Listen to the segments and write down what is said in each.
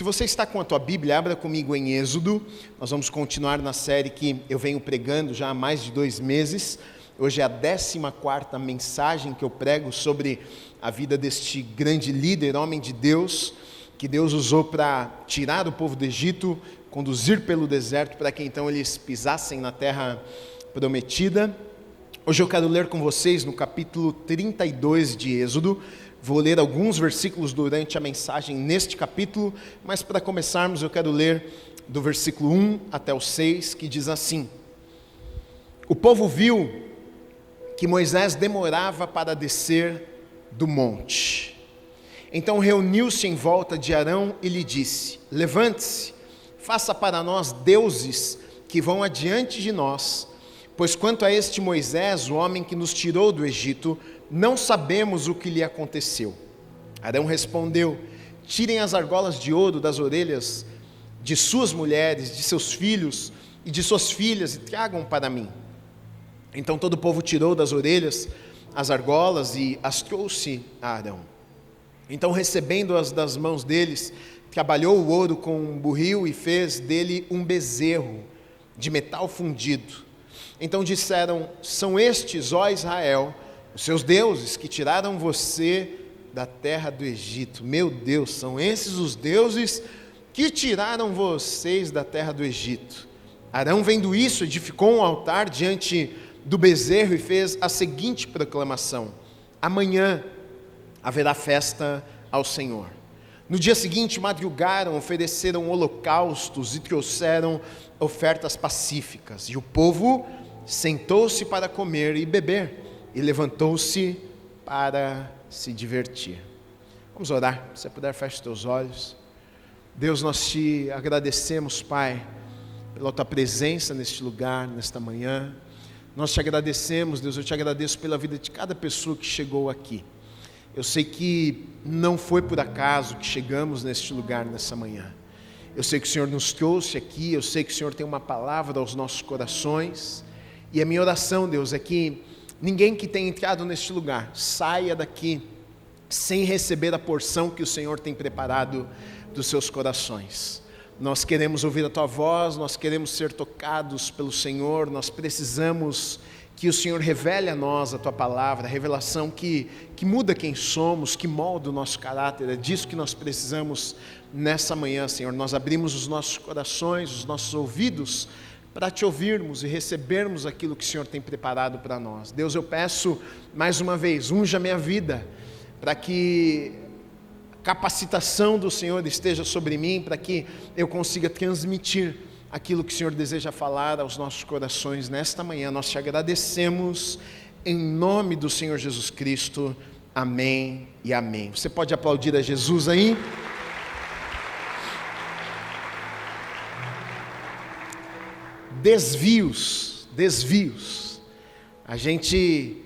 Se você está com a tua Bíblia, abra comigo em Êxodo. Nós vamos continuar na série que eu venho pregando já há mais de 2 meses. Hoje é a 14ª mensagem que eu prego sobre a vida deste grande líder, homem de Deus, que Deus usou para tirar o povo do Egito, conduzir pelo deserto, para que então eles pisassem na terra prometida. Hoje eu quero ler com vocês no capítulo 32 de Êxodo. Vou ler alguns versículos durante a mensagem neste capítulo, mas para começarmos eu quero ler do versículo 1 até o 6, que diz assim: O povo viu que Moisés demorava para descer do monte. Então reuniu-se em volta de Arão e lhe disse: Levante-se, faça para nós deuses que vão adiante de nós, pois quanto a este Moisés, o homem que nos tirou do Egito, não sabemos o que lhe aconteceu. Arão respondeu: Tirem as argolas de ouro das orelhas de suas mulheres, de seus filhos e de suas filhas e tragam para mim. Então todo o povo tirou das orelhas as argolas e as trouxe a Arão. Então, recebendo-as das mãos deles, trabalhou o ouro com um burril e fez dele um bezerro de metal fundido. Então disseram: São estes, ó Israel, os seus deuses que tiraram você da terra do Egito. Meu Deus, são esses os deuses que tiraram vocês da terra do Egito. Arão, vendo isso, edificou um altar diante do bezerro e fez a seguinte proclamação: Amanhã haverá festa ao Senhor. No dia seguinte madrugaram, ofereceram holocaustos e trouxeram ofertas pacíficas. E o povo sentou-se para comer e beber, e levantou-se para se divertir. Vamos orar. Se você puder, feche os teus olhos. Deus, nós te agradecemos, Pai, pela tua presença neste lugar, nesta manhã. Nós te agradecemos, Deus, eu te agradeço pela vida de cada pessoa que chegou aqui. Eu sei que não foi por acaso que chegamos neste lugar nessa manhã. Eu sei que o Senhor nos trouxe aqui, eu sei que o Senhor tem uma palavra aos nossos corações. E a minha oração, Deus, é que ninguém que tenha entrado neste lugar saia daqui sem receber a porção que o Senhor tem preparado dos seus corações. Nós queremos ouvir a tua voz, nós queremos ser tocados pelo Senhor, nós precisamos que o Senhor revele a nós a tua palavra, a revelação que muda quem somos, que molda o nosso caráter. É disso que nós precisamos nessa manhã, Senhor. Nós abrimos os nossos corações, os nossos ouvidos, para te ouvirmos e recebermos aquilo que o Senhor tem preparado para nós. Deus, eu peço mais uma vez, unja a minha vida, para que a capacitação do Senhor esteja sobre mim, para que eu consiga transmitir aquilo que o Senhor deseja falar aos nossos corações nesta manhã. Nós te agradecemos em nome do Senhor Jesus Cristo. Amém e amém. Você pode aplaudir a Jesus aí? Desvios. A gente,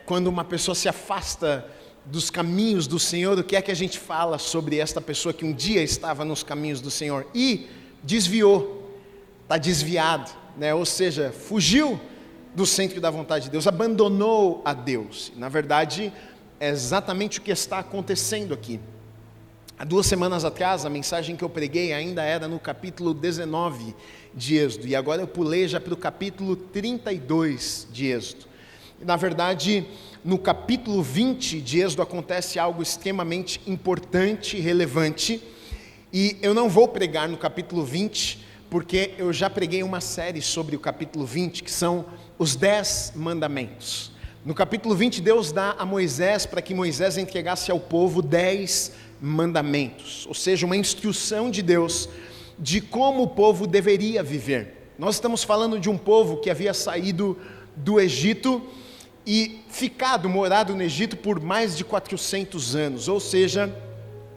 quando uma pessoa se afasta dos caminhos do Senhor, o que é que a gente fala sobre esta pessoa que um dia estava nos caminhos do Senhor e desviou, está desviado, né? Ou seja, fugiu do centro da vontade de Deus, abandonou a Deus. Na verdade, é exatamente o que está acontecendo aqui. Há 2 semanas atrás, a mensagem que eu preguei ainda era no capítulo 19 de Êxodo, e agora eu pulei já para o capítulo 32 de Êxodo. Na verdade, no capítulo 20 de Êxodo acontece algo extremamente importante e relevante, e eu não vou pregar no capítulo 20, porque eu já preguei uma série sobre o capítulo 20, que são os 10 mandamentos. No capítulo 20, Deus dá a Moisés, para que Moisés entregasse ao povo 10 mandamentos, ou seja, uma instrução de Deus de como o povo deveria viver. Nós estamos falando de um povo que havia saído do Egito e morado no Egito por mais de 400 anos, ou seja,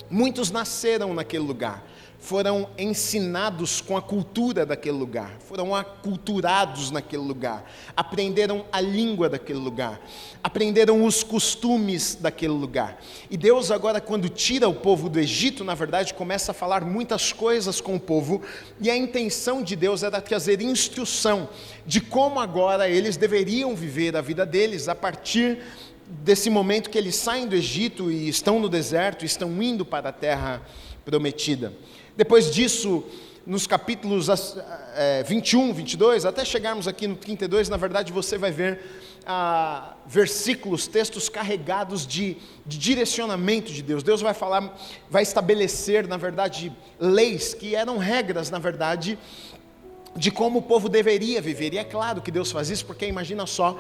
muitos nasceram naquele lugar, foram ensinados com a cultura daquele lugar, foram aculturados naquele lugar, aprenderam a língua daquele lugar, aprenderam os costumes daquele lugar. E Deus agora, quando tira o povo do Egito, na verdade começa a falar muitas coisas com o povo, e a intenção de Deus era trazer instrução de como agora eles deveriam viver a vida deles a partir desse momento que eles saem do Egito e estão no deserto, estão indo para a terra prometida. Depois disso, nos capítulos 21, 22, até chegarmos aqui no 32, na verdade você vai ver versículos, textos carregados de direcionamento de Deus. Deus vai falar, vai estabelecer, na verdade, leis que eram regras, na verdade, de como o povo deveria viver. E é claro que Deus faz isso, porque imagina só,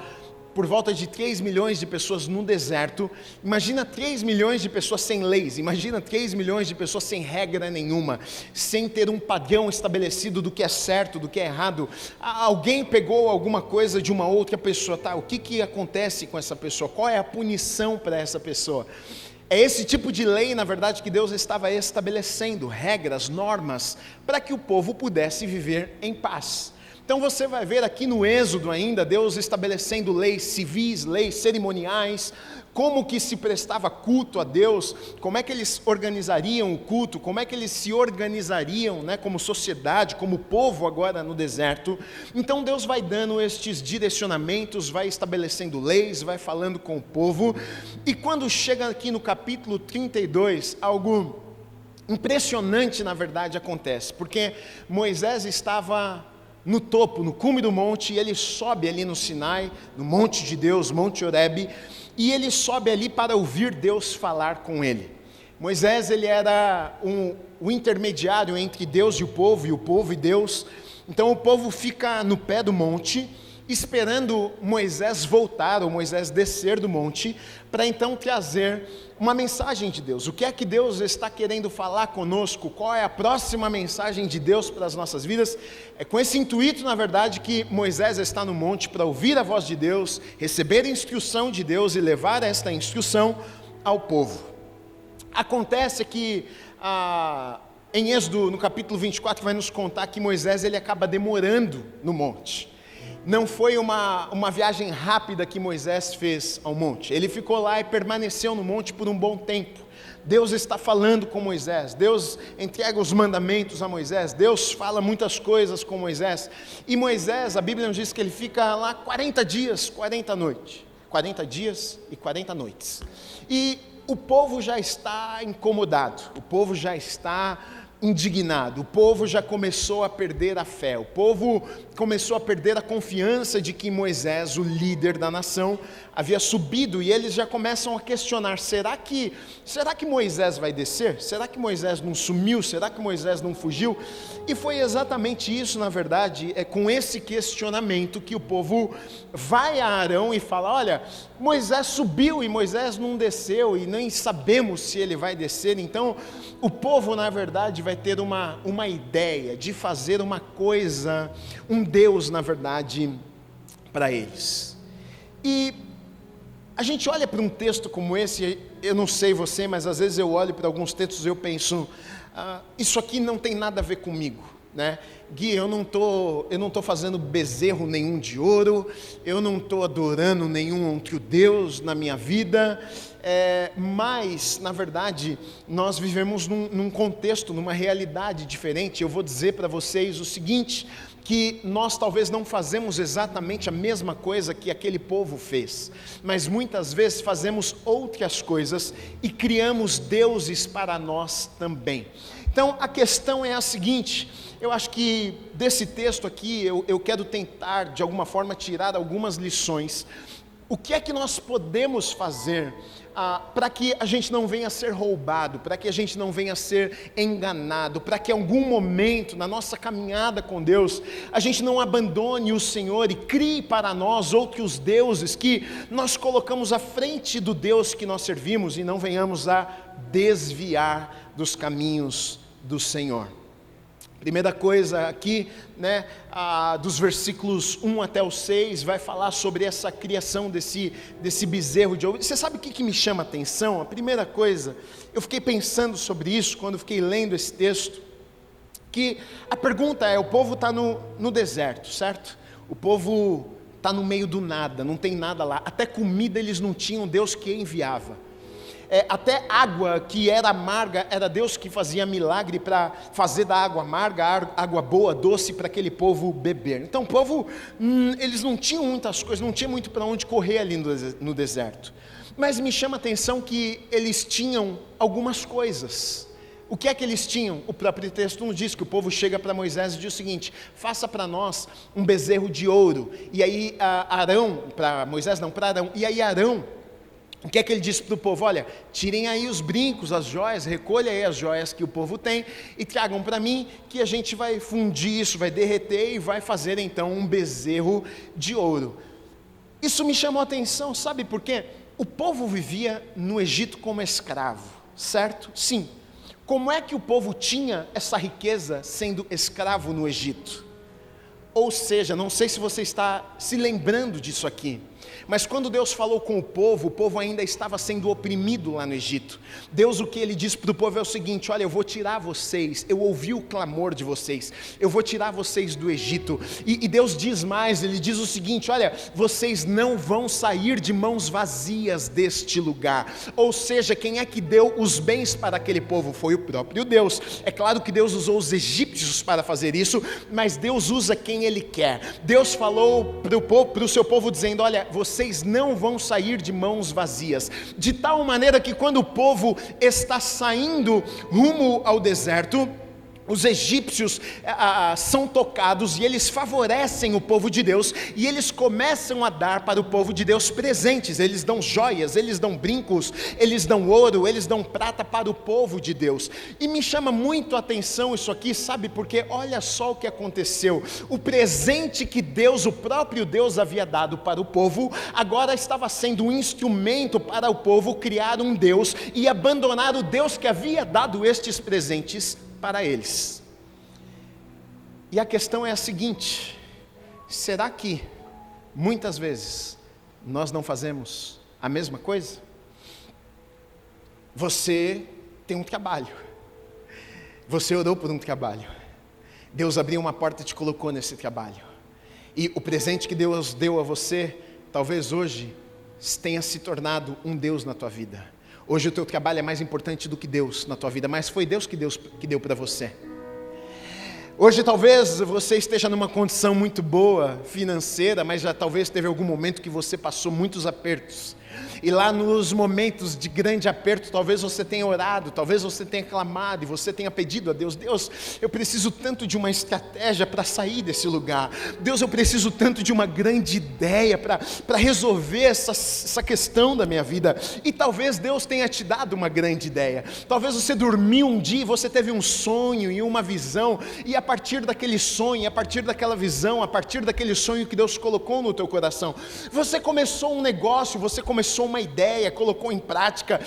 por volta de 3 milhões de pessoas no deserto, imagina 3 milhões de pessoas sem leis, imagina 3 milhões de pessoas sem regra nenhuma, sem ter um padrão estabelecido do que é certo, do que é errado. Alguém pegou alguma coisa de uma outra pessoa, tá? O que acontece com essa pessoa? Qual é a punição para essa pessoa? É esse tipo de lei, na verdade, que Deus estava estabelecendo, regras, normas, para que o povo pudesse viver em paz. Então você vai ver aqui no Êxodo ainda, Deus estabelecendo leis civis, leis cerimoniais, como que se prestava culto a Deus, como é que eles organizariam o culto, como é que eles se organizariam, né, como sociedade, como povo agora no deserto. Então Deus vai dando estes direcionamentos, vai estabelecendo leis, vai falando com o povo, e quando chega aqui no capítulo 32, algo impressionante na verdade acontece, porque Moisés estava no topo, no cume do monte, e ele sobe ali no Sinai, no monte de Deus, Monte Horebe, e ele sobe ali para ouvir Deus falar com ele. Moisés, ele era o intermediário entre Deus e o povo e Deus. Então o povo fica no pé do monte, esperando Moisés voltar, ou Moisés descer do monte, para então trazer uma mensagem de Deus. O que é que Deus está querendo falar conosco? Qual é a próxima mensagem de Deus para as nossas vidas? É com esse intuito, na verdade, que Moisés está no monte para ouvir a voz de Deus, receber a instrução de Deus e levar esta instrução ao povo. Acontece que em Êxodo, no capítulo 24, vai nos contar que Moisés ele acaba demorando no monte. Não foi uma viagem rápida que Moisés fez ao monte. Ele ficou lá e permaneceu no monte por um bom tempo. Deus está falando com Moisés, Deus entrega os mandamentos a Moisés, Deus fala muitas coisas com Moisés. E Moisés, a Bíblia nos diz que ele fica lá 40 dias, 40 noites. 40 dias e 40 noites. E o povo já está incomodado, o povo já está indignado, o povo já começou a perder a fé, o povo começou a perder a confiança de que Moisés, o líder da nação, havia subido, e eles já começam a questionar, será que Moisés vai descer? Será que Moisés não sumiu? Será que Moisés não fugiu? E foi exatamente isso, na verdade, é com esse questionamento que o povo vai a Arão e fala, olha, Moisés subiu e Moisés não desceu, e nem sabemos se ele vai descer. Então o povo, na verdade, vai ter uma ideia de fazer uma coisa, um Deus, na verdade, para eles. E a gente olha para um texto como esse, eu não sei você, mas às vezes eu olho para alguns textos e eu penso, isso aqui não tem nada a ver comigo, né? Gui, eu não tô fazendo bezerro nenhum de ouro, eu não estou adorando nenhum outro Deus na minha vida, mas, na verdade, nós vivemos num contexto, numa realidade diferente. Eu vou dizer para vocês o seguinte, que nós talvez não fazemos exatamente a mesma coisa que aquele povo fez, mas muitas vezes fazemos outras coisas e criamos deuses para nós também. Então a questão é a seguinte, eu acho que desse texto aqui eu quero tentar de alguma forma tirar algumas lições. O que é que nós podemos fazer para que a gente não venha a ser roubado, para que a gente não venha a ser enganado, para que em algum momento na nossa caminhada com Deus, a gente não abandone o Senhor e crie para nós outros deuses que nós colocamos à frente do Deus que nós servimos e não venhamos a desviar dos caminhos do Senhor. Primeira coisa aqui, né, dos versículos 1 até o 6, vai falar sobre essa criação desse bezerro de ouro. Você sabe o que me chama a atenção? A primeira coisa, eu fiquei pensando sobre isso quando fiquei lendo esse texto, que a pergunta é, o povo está no deserto, certo? O povo está no meio do nada, não tem nada lá, até comida eles não tinham, Deus que enviava. Até água que era amarga, era Deus que fazia milagre para fazer da água amarga, água boa, doce para aquele povo beber. Então o povo, eles não tinham muitas coisas, não tinha muito para onde correr ali no deserto. Mas me chama a atenção que eles tinham algumas coisas. O que é que eles tinham? O próprio texto nos diz que o povo chega para Moisés e diz o seguinte: faça para nós um bezerro de ouro. E aí Arão, para Moisés não, para Arão, e aí Arão, o que é que ele disse para o povo? Olha, tirem aí os brincos, as joias, recolha aí as joias que o povo tem e tragam para mim, que a gente vai fundir isso, vai derreter e vai fazer então um bezerro de ouro. Isso me chamou a atenção, sabe por quê? O povo vivia no Egito como escravo, certo? Sim. Como é que o povo tinha essa riqueza sendo escravo no Egito? Ou seja, não sei se você está se lembrando disso aqui, mas quando Deus falou com o povo ainda estava sendo oprimido lá no Egito. Deus, o que ele diz para o povo é o seguinte: olha, eu vou tirar vocês, eu ouvi o clamor de vocês, eu vou tirar vocês do Egito. E Deus diz mais, ele diz o seguinte: olha, vocês não vão sair de mãos vazias deste lugar. Ou seja, quem é que deu os bens para aquele povo? Foi o próprio Deus. É claro que Deus usou os egípcios para fazer isso, mas Deus usa quem Ele quer. Deus falou para o seu povo dizendo: olha, vocês não vão sair de mãos vazias, de tal maneira que quando o povo está saindo rumo ao deserto, os egípcios são tocados e eles favorecem o povo de Deus, e eles começam a dar para o povo de Deus presentes. Eles dão joias, eles dão brincos, eles dão ouro, eles dão prata para o povo de Deus. E me chama muito a atenção isso aqui, sabe, porque olha só o que aconteceu. O presente que Deus, o próprio Deus, havia dado para o povo, agora estava sendo um instrumento para o povo criar um Deus e abandonar o Deus que havia dado estes presentes para eles. E a questão é a seguinte: será que muitas vezes nós não fazemos a mesma coisa? Você tem um trabalho, você orou por um trabalho, Deus abriu uma porta e te colocou nesse trabalho, e o presente que Deus deu a você, talvez hoje tenha se tornado um Deus na tua vida. Hoje o teu trabalho é mais importante do que Deus na tua vida, mas foi Deus que deu para você. Hoje talvez você esteja numa condição muito boa financeira, mas já talvez teve algum momento que você passou muitos apertos. E lá nos momentos de grande aperto, talvez você tenha orado, talvez você tenha clamado e você tenha pedido a Deus: Deus, eu preciso tanto de uma estratégia para sair desse lugar. Deus, eu preciso tanto de uma grande ideia para resolver essa questão da minha vida. E talvez Deus tenha te dado uma grande ideia. Talvez você dormiu um dia e você teve um sonho e uma visão, e a partir daquele sonho, a partir daquela visão, a partir daquele sonho que Deus colocou no teu coração, você começou um negócio, você começou uma ideia, colocou em prática,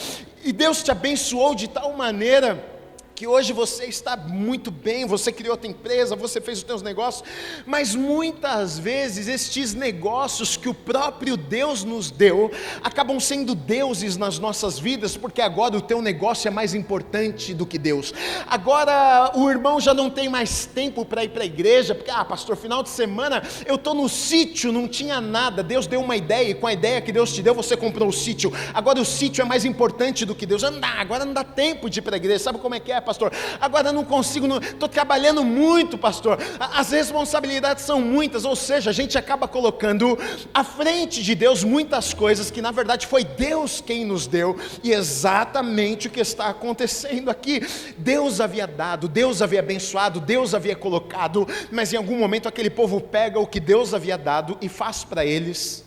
e Deus te abençoou de tal maneira que hoje você está muito bem, você criou a tua empresa, você fez os teus negócios, mas muitas vezes estes negócios que o próprio Deus nos deu, acabam sendo deuses nas nossas vidas, porque agora o teu negócio é mais importante do que Deus. Agora o irmão já não tem mais tempo para ir para a igreja, porque, pastor, final de semana eu estou no sítio, não tinha nada, Deus deu uma ideia, e com a ideia que Deus te deu, você comprou o sítio, agora o sítio é mais importante do que Deus. Agora não dá tempo de ir para a igreja, sabe como é que é, pastor? Agora não consigo, estou trabalhando muito, pastor, as responsabilidades são muitas. Ou seja, a gente acaba colocando à frente de Deus muitas coisas que na verdade foi Deus quem nos deu, e exatamente o que está acontecendo aqui. Deus havia dado, Deus havia abençoado, Deus havia colocado, mas em algum momento aquele povo pega o que Deus havia dado e faz para eles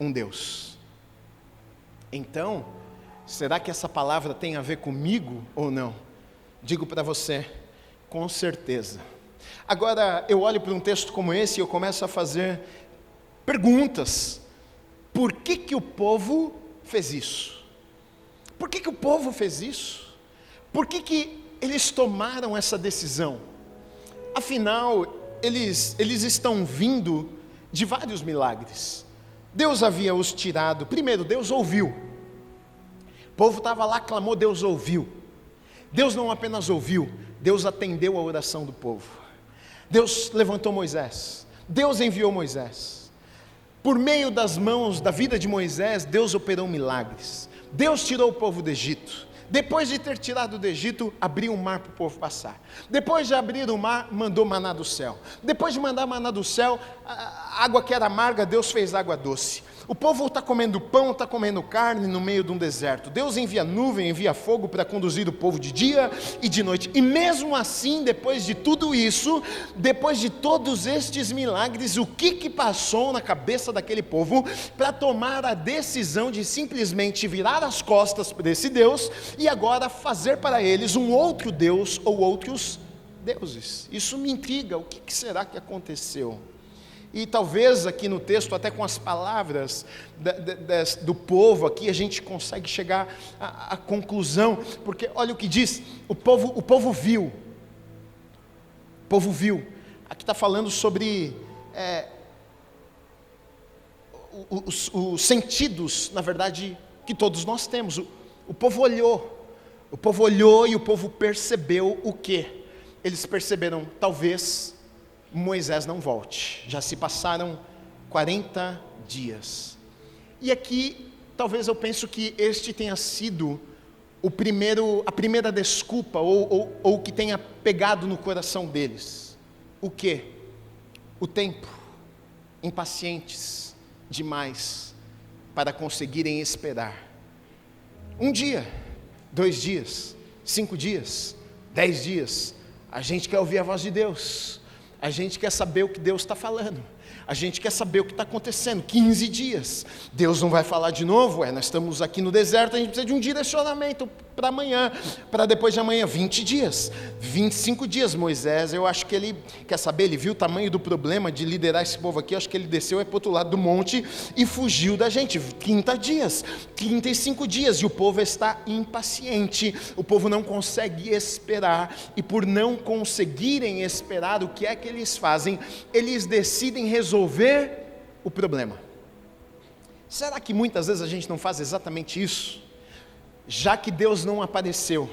um Deus. Então, será que essa palavra tem a ver comigo ou não? Digo para você, com certeza. Agora, eu olho para um texto como esse e eu começo a fazer perguntas. Por que o povo fez isso? Por que o povo fez isso? Por que eles tomaram essa decisão? Afinal, eles estão vindo de vários milagres. Deus havia os tirado. Primeiro, Deus ouviu. O povo estava lá, clamou, Deus ouviu. Deus não apenas ouviu, Deus atendeu a oração do povo. Deus levantou Moisés, Deus enviou Moisés. Por meio das mãos, da vida de Moisés, Deus operou milagres. Deus tirou o povo do Egito. Depois de ter tirado do Egito, abriu o mar para o povo passar. Depois de abrir o mar, mandou maná do céu. Depois de mandar maná do céu, a água que era amarga, Deus fez água doce. O povo está comendo pão, está comendo carne no meio de um deserto. Deus envia nuvem, envia fogo para conduzir o povo de dia e de noite. E mesmo assim, depois de tudo isso, depois de todos estes milagres, o que passou na cabeça daquele povo para tomar a decisão de simplesmente virar as costas para esse Deus e agora fazer para eles um outro Deus ou outros deuses? Isso me intriga. O que será que aconteceu? E talvez aqui no texto, até com as palavras do povo aqui, a gente consegue chegar à conclusão, porque olha o que diz, o povo viu, aqui está falando sobre os sentidos, na verdade, que todos nós temos. O povo olhou e o povo percebeu o quê? Eles perceberam, talvez Moisés não volte, já se passaram 40 dias, e aqui, talvez eu penso que este tenha sido a primeira desculpa, ou o que tenha pegado no coração deles, o quê? O tempo, impacientes demais, para conseguirem esperar, 1 dia, 2 dias, 5 dias, 10 dias, a gente quer ouvir a voz de Deus, a gente quer saber o que Deus está falando, a gente quer saber o que está acontecendo. 15 dias, Deus não vai falar de novo? Nós estamos aqui no deserto, a gente precisa de um direcionamento para amanhã, para depois de amanhã. 20 dias, 25 dias, Moisés, eu acho que ele, quer saber, ele viu o tamanho do problema de liderar esse povo aqui, eu acho que ele desceu para o outro lado do monte e fugiu da gente. 30 dias, 35 dias, e o povo está impaciente, o povo não consegue esperar, e por não conseguirem esperar, o que é que eles fazem? Eles decidem resolver o problema. Será que muitas vezes a gente não faz exatamente isso? Já que Deus não apareceu,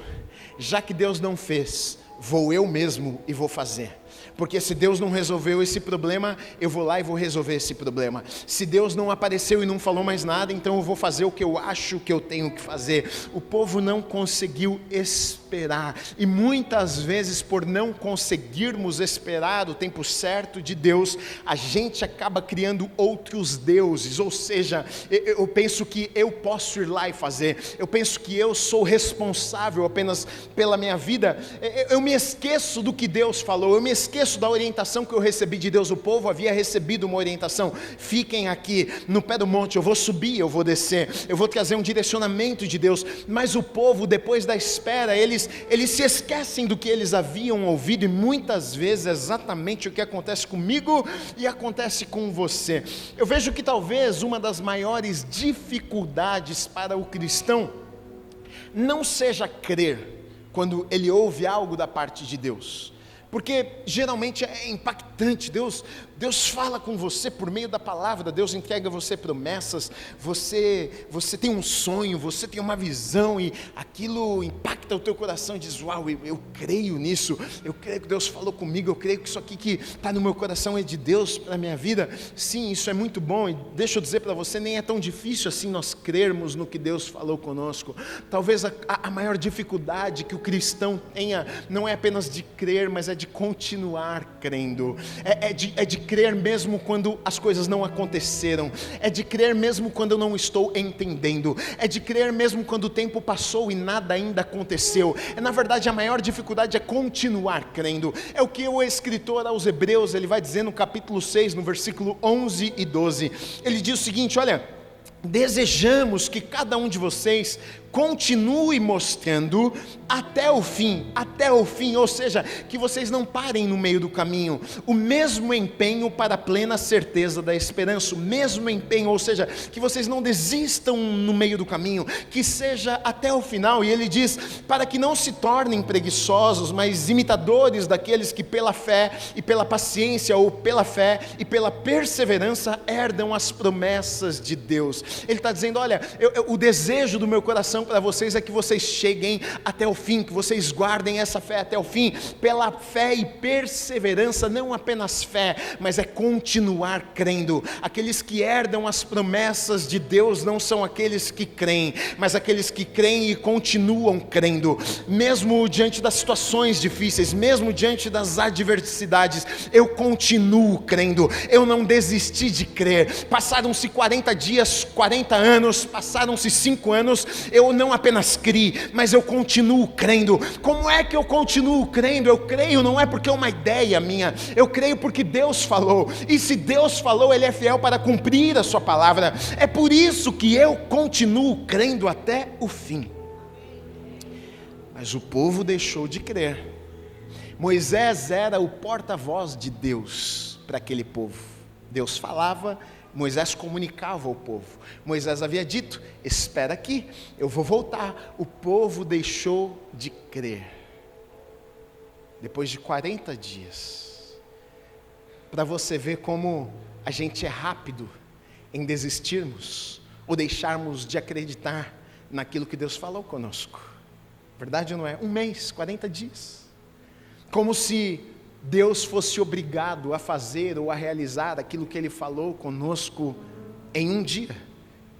já que Deus não fez, vou eu mesmo e vou fazer. Porque se Deus não resolveu esse problema, eu vou lá e vou resolver esse problema. Se Deus não apareceu e não falou mais nada, então eu vou fazer o que eu acho que eu tenho que fazer. O povo não conseguiu esperar, e muitas vezes, por não conseguirmos esperar o tempo certo de Deus, a gente acaba criando outros deuses. Ou seja, eu penso que eu posso ir lá e fazer, eu penso que eu sou responsável apenas pela minha vida, eu me esqueço do que Deus falou, eu me esqueço da orientação que eu recebi de Deus. O povo havia recebido uma orientação: fiquem aqui no pé do monte, eu vou subir, eu vou descer, eu vou trazer um direcionamento de Deus. Mas o povo, depois da espera, eles se esquecem do que eles haviam ouvido, e muitas vezes é exatamente o que acontece comigo e acontece com você. Eu vejo que talvez uma das maiores dificuldades para o cristão não seja crer quando ele ouve algo da parte de Deus, porque geralmente é impactante. Deus fala com você por meio da palavra, Deus entrega a você promessas, você tem um sonho, você tem uma visão, e aquilo impacta o teu coração e diz: uau, eu creio nisso, eu creio que Deus falou comigo, eu creio que isso aqui que está no meu coração é de Deus para a minha vida. Sim, isso é muito bom, e deixa eu dizer para você, nem é tão difícil assim nós crermos no que Deus falou conosco. Talvez a maior dificuldade que o cristão tenha não é apenas de crer, mas é de continuar crendo, é de crer mesmo quando as coisas não aconteceram, é de crer mesmo quando eu não estou entendendo, é de crer mesmo quando o tempo passou e nada ainda aconteceu. Na verdade, a maior dificuldade é continuar crendo. É o que o escritor aos Hebreus, ele vai dizer no capítulo 6, no versículo 11 e 12, ele diz o seguinte: olha, desejamos que cada um de vocês continue mostrando até o fim, ou seja, que vocês não parem no meio do caminho, o mesmo empenho para a plena certeza da esperança, o mesmo empenho, ou seja, que vocês não desistam no meio do caminho, que seja até o final. E ele diz: para que não se tornem preguiçosos, mas imitadores daqueles que pela fé e pela paciência, ou pela fé e pela perseverança, herdam as promessas de Deus. Ele está dizendo: olha, o desejo do meu coração oração para vocês é que vocês cheguem até o fim, que vocês guardem essa fé até o fim, pela fé e perseverança, não apenas fé, mas é continuar crendo. Aqueles que herdam as promessas de Deus não são aqueles que creem, mas aqueles que creem e continuam crendo, mesmo diante das situações difíceis, mesmo diante das adversidades, eu continuo crendo, eu não desisti de crer. Passaram-se 40 dias, 40 anos, passaram-se 5 anos, eu não apenas criei, mas eu continuo crendo. Como é que eu continuo crendo? Eu creio não é porque é uma ideia minha, eu creio porque Deus falou, e se Deus falou, Ele é fiel para cumprir a sua palavra. É por isso que eu continuo crendo até o fim. Mas o povo deixou de crer. Moisés era o porta-voz de Deus para aquele povo. Deus falava, Moisés comunicava ao povo. Moisés havia dito: espera aqui, eu vou voltar. O povo deixou de crer. Depois de 40 dias, para você ver como a gente é rápido em desistirmos ou deixarmos de acreditar naquilo que Deus falou conosco. Verdade ou não é? 1 mês, 40 dias. Como se Deus fosse obrigado a fazer ou a realizar aquilo que Ele falou conosco em 1 dia,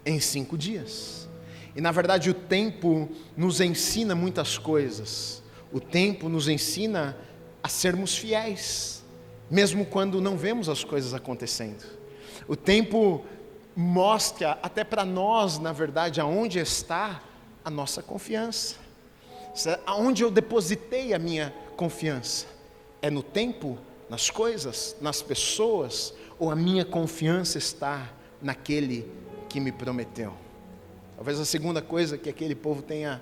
em 5 dias. E na verdade o tempo nos ensina muitas coisas. O tempo nos ensina a sermos fiéis, mesmo quando não vemos as coisas acontecendo. O tempo mostra até para nós, na verdade, aonde está a nossa confiança. Aonde eu depositei a minha confiança? É no tempo, nas coisas, nas pessoas, ou a minha confiança está naquele que me prometeu? Talvez a segunda coisa que aquele povo tenha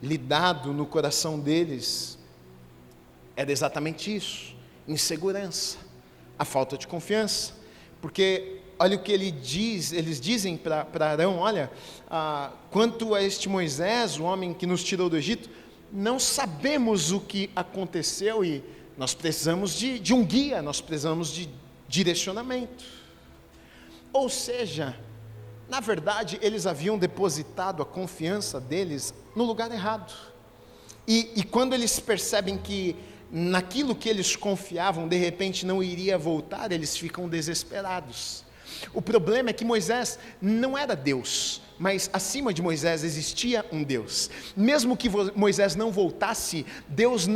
lidado no coração deles era exatamente isso: insegurança, a falta de confiança. Porque olha o que eles dizem para Arão: olha, quanto a este Moisés, o homem que nos tirou do Egito, não sabemos o que aconteceu e nós precisamos de um guia, nós precisamos de direcionamento. Ou seja, na verdade, eles haviam depositado a confiança deles no lugar errado. E quando eles percebem que naquilo que eles confiavam, de repente não iria voltar, eles ficam desesperados. O problema é que Moisés não era Deus, mas acima de Moisés existia um Deus. Mesmo que Moisés não voltasse, Deus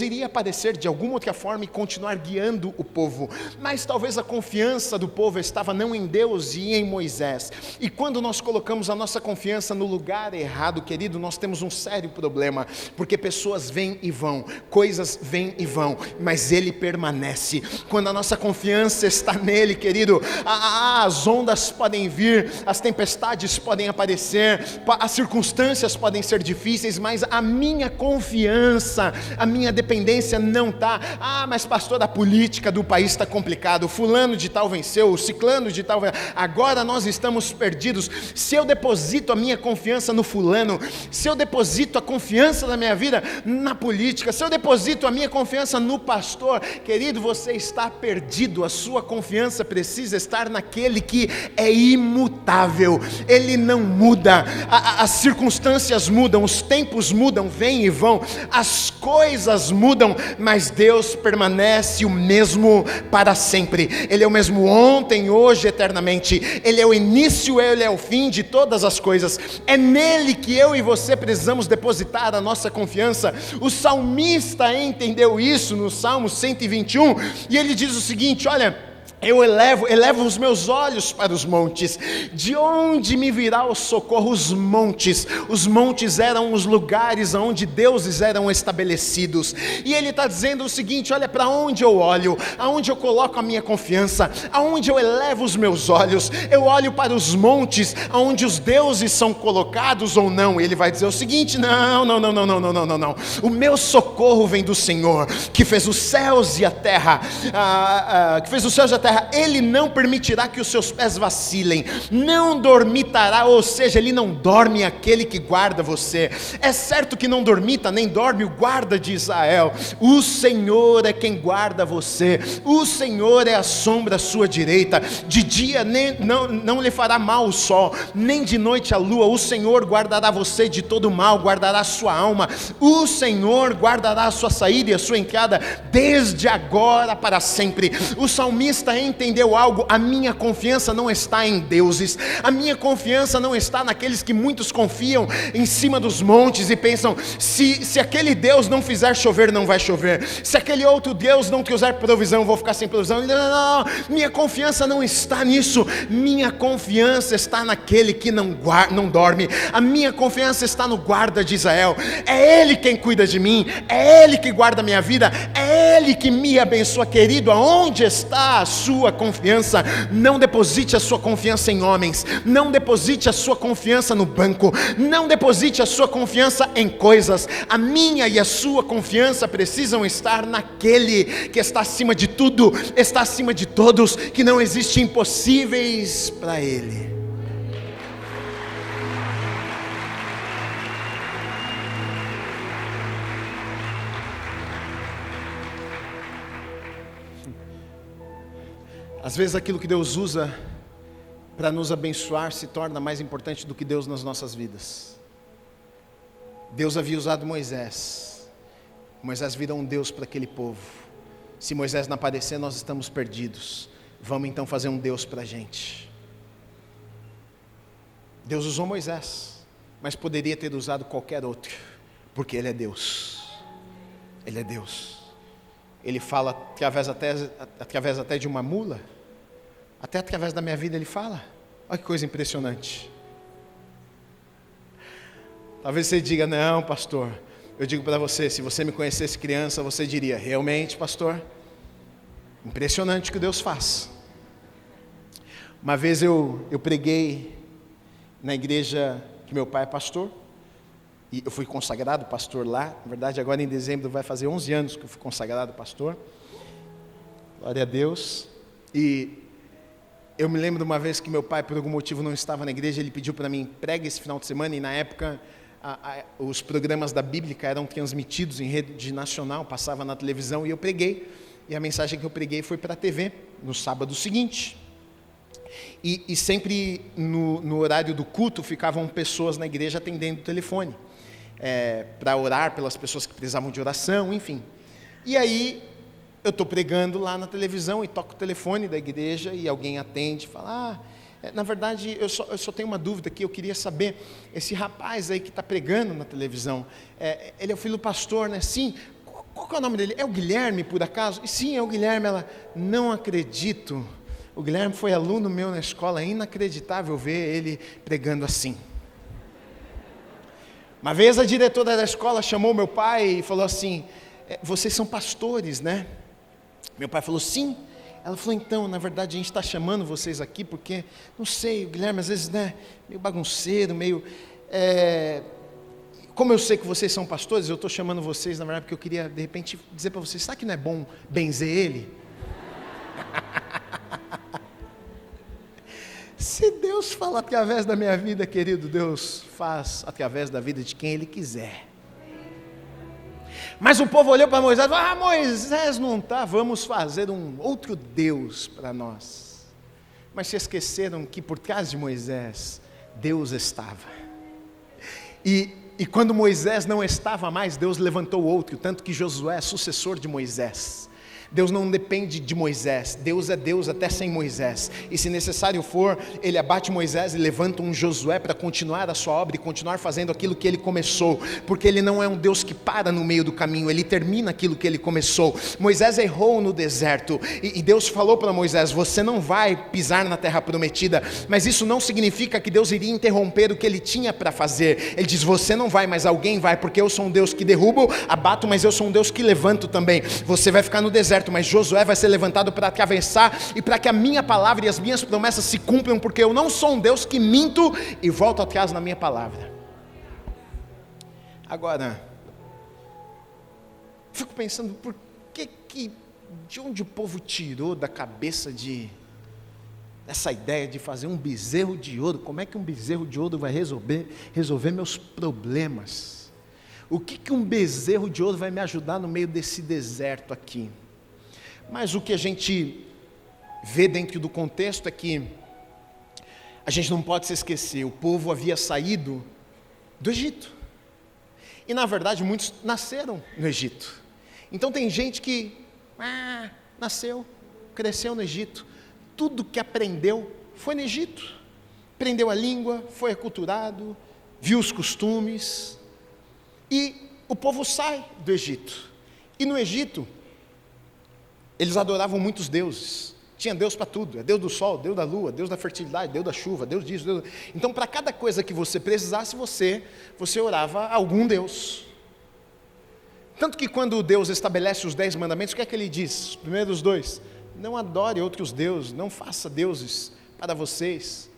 iria aparecer de alguma outra forma e continuar guiando o povo. Mas talvez a confiança do povo estava não em Deus e em Moisés. E quando nós colocamos a nossa confiança no lugar errado, querido, nós temos um sério problema, porque pessoas vêm e vão, coisas vêm e vão, mas Ele permanece. Quando a nossa confiança está nele, querido, as ondas podem vir, as tempestades podem aparecer, as circunstâncias podem ser difíceis, mas a minha confiança, a minha dependência não está. Mas pastor, a política do país está complicado, fulano de tal venceu, o ciclano de tal venceu, agora nós estamos perdidos. Se eu deposito a minha confiança no fulano, se eu deposito a confiança da minha vida na política, se eu deposito a minha confiança no pastor, querido, você está perdido. A sua confiança precisa estar naquele que é imutável, Ele não muda. As circunstâncias mudam, os tempos mudam, vêm e vão, as coisas mudam, mas Deus permanece o mesmo para sempre. Ele é o mesmo ontem, hoje, eternamente. Ele é o início, Ele é o fim de todas as coisas. É nele que eu e você precisamos depositar a nossa confiança. O salmista entendeu isso no Salmo 121, e ele diz o seguinte: olha, eu elevo os meus olhos para os montes, de onde me virá o socorro? Os montes eram os lugares onde deuses eram estabelecidos, e ele está dizendo o seguinte: olha, para onde eu olho, aonde eu coloco a minha confiança, aonde eu elevo os meus olhos? Eu olho para os montes, aonde os deuses são colocados ou não? Ele vai dizer o seguinte: não, o meu socorro vem do Senhor, que fez os céus e a terra, terra, Ele não permitirá que os seus pés vacilem, não dormitará, ou seja, Ele não dorme aquele que guarda você. É certo que não dormita, nem dorme o guarda de Israel. O Senhor é quem guarda você, o Senhor é a sombra à sua direita. De dia não lhe fará mal o sol, nem de noite a lua. O Senhor guardará você de todo mal, guardará a sua alma. O Senhor guardará a sua saída e a sua entrada, desde agora para sempre. O salmista entendeu algo: a minha confiança não está em deuses, a minha confiança não está naqueles que muitos confiam em cima dos montes e pensam, se aquele Deus não fizer chover, não vai chover, se aquele outro Deus não quiser provisão, eu vou ficar sem provisão. Não, minha confiança não está nisso, minha confiança está naquele que não dorme, a minha confiança está no guarda de Israel. É Ele quem cuida de mim, é Ele que guarda a minha vida, é Ele que me abençoa. Querido, aonde está a sua confiança? Não deposite a sua confiança em homens, não deposite a sua confiança no banco, não deposite a sua confiança em coisas. A minha e a sua confiança precisam estar naquele que está acima de tudo, está acima de todos, que não existe impossíveis para Ele. Às vezes aquilo que Deus usa para nos abençoar se torna mais importante do que Deus nas nossas vidas. Deus havia usado Moisés. Moisés virou um Deus para aquele povo. Se Moisés não aparecer, nós estamos perdidos. Vamos então fazer um Deus para a gente. Deus usou Moisés, mas poderia ter usado qualquer outro, porque Ele é Deus. Ele é Deus. Ele fala através até de uma mula. Até através da minha vida Ele fala. Olha que coisa impressionante. Talvez você diga, não pastor, eu digo para você, se você me conhecesse criança, você diria, realmente pastor, impressionante o que Deus faz. Uma vez eu preguei na igreja que meu pai é pastor, e eu fui consagrado pastor lá. Na verdade agora em dezembro vai fazer 11 anos que eu fui consagrado pastor, glória a Deus. E eu me lembro de uma vez que meu pai por algum motivo não estava na igreja. Ele pediu para mim, pregue esse final de semana. E na época os programas da Bíblia eram transmitidos em rede nacional, passava na televisão, e eu preguei. E a mensagem que eu preguei foi para a TV, no sábado seguinte. E sempre no horário do culto ficavam pessoas na igreja atendendo o telefone, para orar pelas pessoas que precisavam de oração, enfim. E aí eu estou pregando lá na televisão e toco o telefone da igreja e alguém atende e fala, na verdade eu só tenho uma dúvida aqui, eu queria saber, esse rapaz aí que está pregando na televisão, ele é o filho do pastor, né? Sim. Qual que é o nome dele? É o Guilherme, por acaso? E sim, é o Guilherme. Ela, não acredito. O Guilherme foi aluno meu na escola, é inacreditável ver ele pregando assim. Uma vez a diretora da escola chamou meu pai e falou assim, vocês são pastores, né? Meu pai falou, sim. Ela falou, então, na verdade a gente está chamando vocês aqui porque, não sei, o Guilherme às vezes, né, meio bagunceiro, meio... Como eu sei que vocês são pastores, eu estou chamando vocês, na verdade, porque eu queria, de repente, dizer para vocês, sabe que não é bom benzer ele? Se Deus fala através da minha vida, querido, Deus faz através da vida de quem Ele quiser. Mas o povo olhou para Moisés e falou, Moisés não está, vamos fazer um outro Deus para nós. Mas se esqueceram que por trás de Moisés, Deus estava. E quando Moisés não estava mais, Deus levantou outro, tanto que Josué é sucessor de Moisés. Deus não depende de Moisés, Deus é Deus até sem Moisés, e se necessário for, Ele abate Moisés e levanta um Josué para continuar a sua obra e continuar fazendo aquilo que Ele começou, porque Ele não é um Deus que para no meio do caminho, Ele termina aquilo que Ele começou. Moisés errou no deserto, e Deus falou para Moisés, você não vai pisar na terra prometida, mas isso não significa que Deus iria interromper o que Ele tinha para fazer. Ele diz, você não vai, mas alguém vai, porque eu sou um Deus que derrubo, abato, mas eu sou um Deus que levanto também. Você vai ficar no deserto, mas Josué vai ser levantado para atravessar e para que a minha palavra e as minhas promessas se cumpram, porque eu não sou um Deus que minto e volto atrás na minha palavra. Agora, fico pensando, por que de onde o povo tirou da cabeça essa ideia de fazer um bezerro de ouro? Como é que um bezerro de ouro vai resolver meus problemas? O que um bezerro de ouro vai me ajudar no meio desse deserto aqui? Mas o que a gente vê dentro do contexto é que a gente não pode se esquecer, o povo havia saído do Egito. E na verdade muitos nasceram no Egito. Então tem gente que nasceu, cresceu no Egito, tudo que aprendeu foi no Egito. Aprendeu a língua, foi aculturado, viu os costumes. E o povo sai do Egito. E no Egito, eles adoravam muitos deuses. Tinha Deus para tudo, é Deus do sol, Deus da lua, Deus da fertilidade, Deus da chuva, Deus disso, Deus... Então para cada coisa que você precisasse, você orava a algum Deus. Tanto que quando Deus estabelece os 10 mandamentos, o que é que ele diz? Os primeiros 2, não adore outros deuses, não faça deuses para vocês,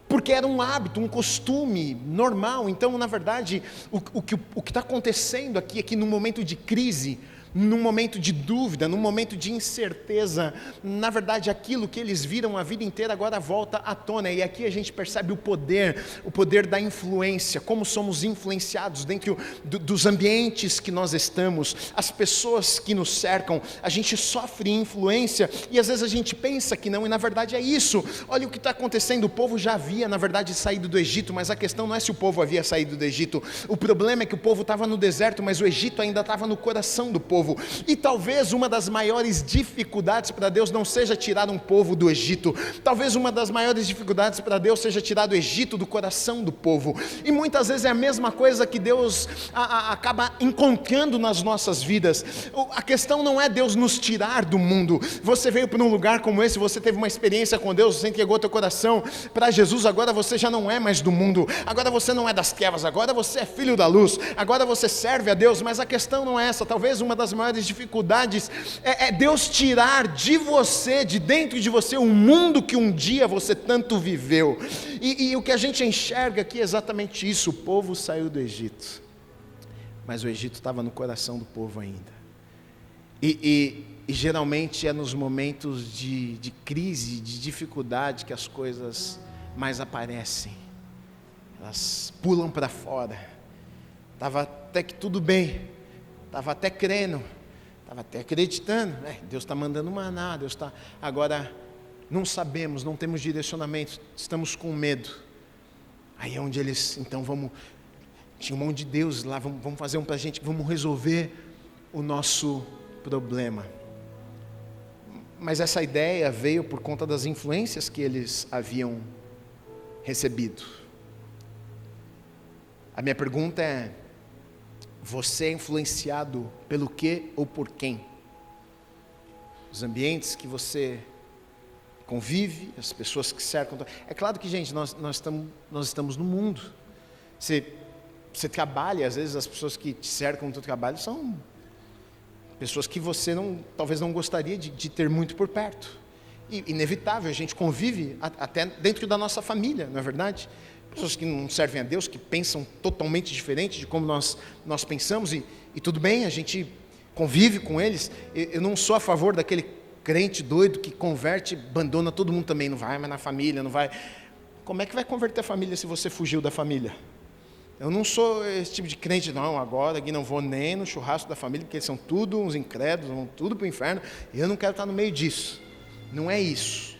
porque era um hábito, um costume normal. Então na verdade, o que está acontecendo aqui é que num momento de crise, num momento de dúvida, num momento de incerteza, na verdade aquilo que eles viram a vida inteira agora volta à tona, e aqui a gente percebe o poder da influência, como somos influenciados dentro dos ambientes que nós estamos, as pessoas que nos cercam, a gente sofre influência, e às vezes a gente pensa que não, e na verdade é isso. Olha o que está acontecendo, o povo já havia na verdade saído do Egito, mas a questão não é se o povo havia saído do Egito, o problema é que o povo estava no deserto, mas o Egito ainda estava no coração do povo. E talvez uma das maiores dificuldades para Deus não seja tirar um povo do Egito, talvez uma das maiores dificuldades para Deus seja tirar do Egito do coração do povo, e muitas vezes é a mesma coisa que Deus acaba encontrando nas nossas vidas. A questão não é Deus nos tirar do mundo. Você veio para um lugar como esse, você teve uma experiência com Deus, você entregou teu coração para Jesus, agora você já não é mais do mundo, agora você não é das trevas, agora você é filho da luz, agora você serve a Deus. Mas a questão não é essa. Talvez uma das maiores dificuldades é Deus tirar de você, de dentro de você, o mundo que um dia você tanto viveu. E o que a gente enxerga aqui é exatamente isso. O povo saiu do Egito, mas o Egito estava no coração do povo ainda. E geralmente é nos momentos de crise, de dificuldade, que as coisas mais aparecem, elas pulam para fora. Estava até que tudo bem, estava até crendo, estava até acreditando, Deus está mandando maná, Deus está... Agora não sabemos, não temos direcionamento, estamos com medo. Aí é onde eles, então tinha um monte de deuses lá, vamos fazer um para a gente, vamos resolver o nosso problema. Mas essa ideia veio por conta das influências que eles haviam recebido. A minha pergunta é: você é influenciado pelo que ou por quem? Os ambientes que você convive, as pessoas que cercam. É claro que, gente, nós estamos no mundo. Você trabalha, às vezes as pessoas que te cercam no teu trabalho são pessoas que você talvez não gostaria de ter muito por perto. E inevitável, a gente convive até dentro da nossa família, não é verdade? Pessoas que não servem a Deus, que pensam totalmente diferente de como nós pensamos, e tudo bem, a gente convive com eles. Eu não sou a favor daquele crente doido que converte, abandona todo mundo também, não vai mais na família, não vai. Como é que vai converter a família se você fugiu da família? Eu não sou esse tipo de crente, não, agora aqui não vou nem no churrasco da família, porque eles são tudo uns incrédulos, vão tudo para o inferno, e eu não quero estar no meio disso. Não é isso.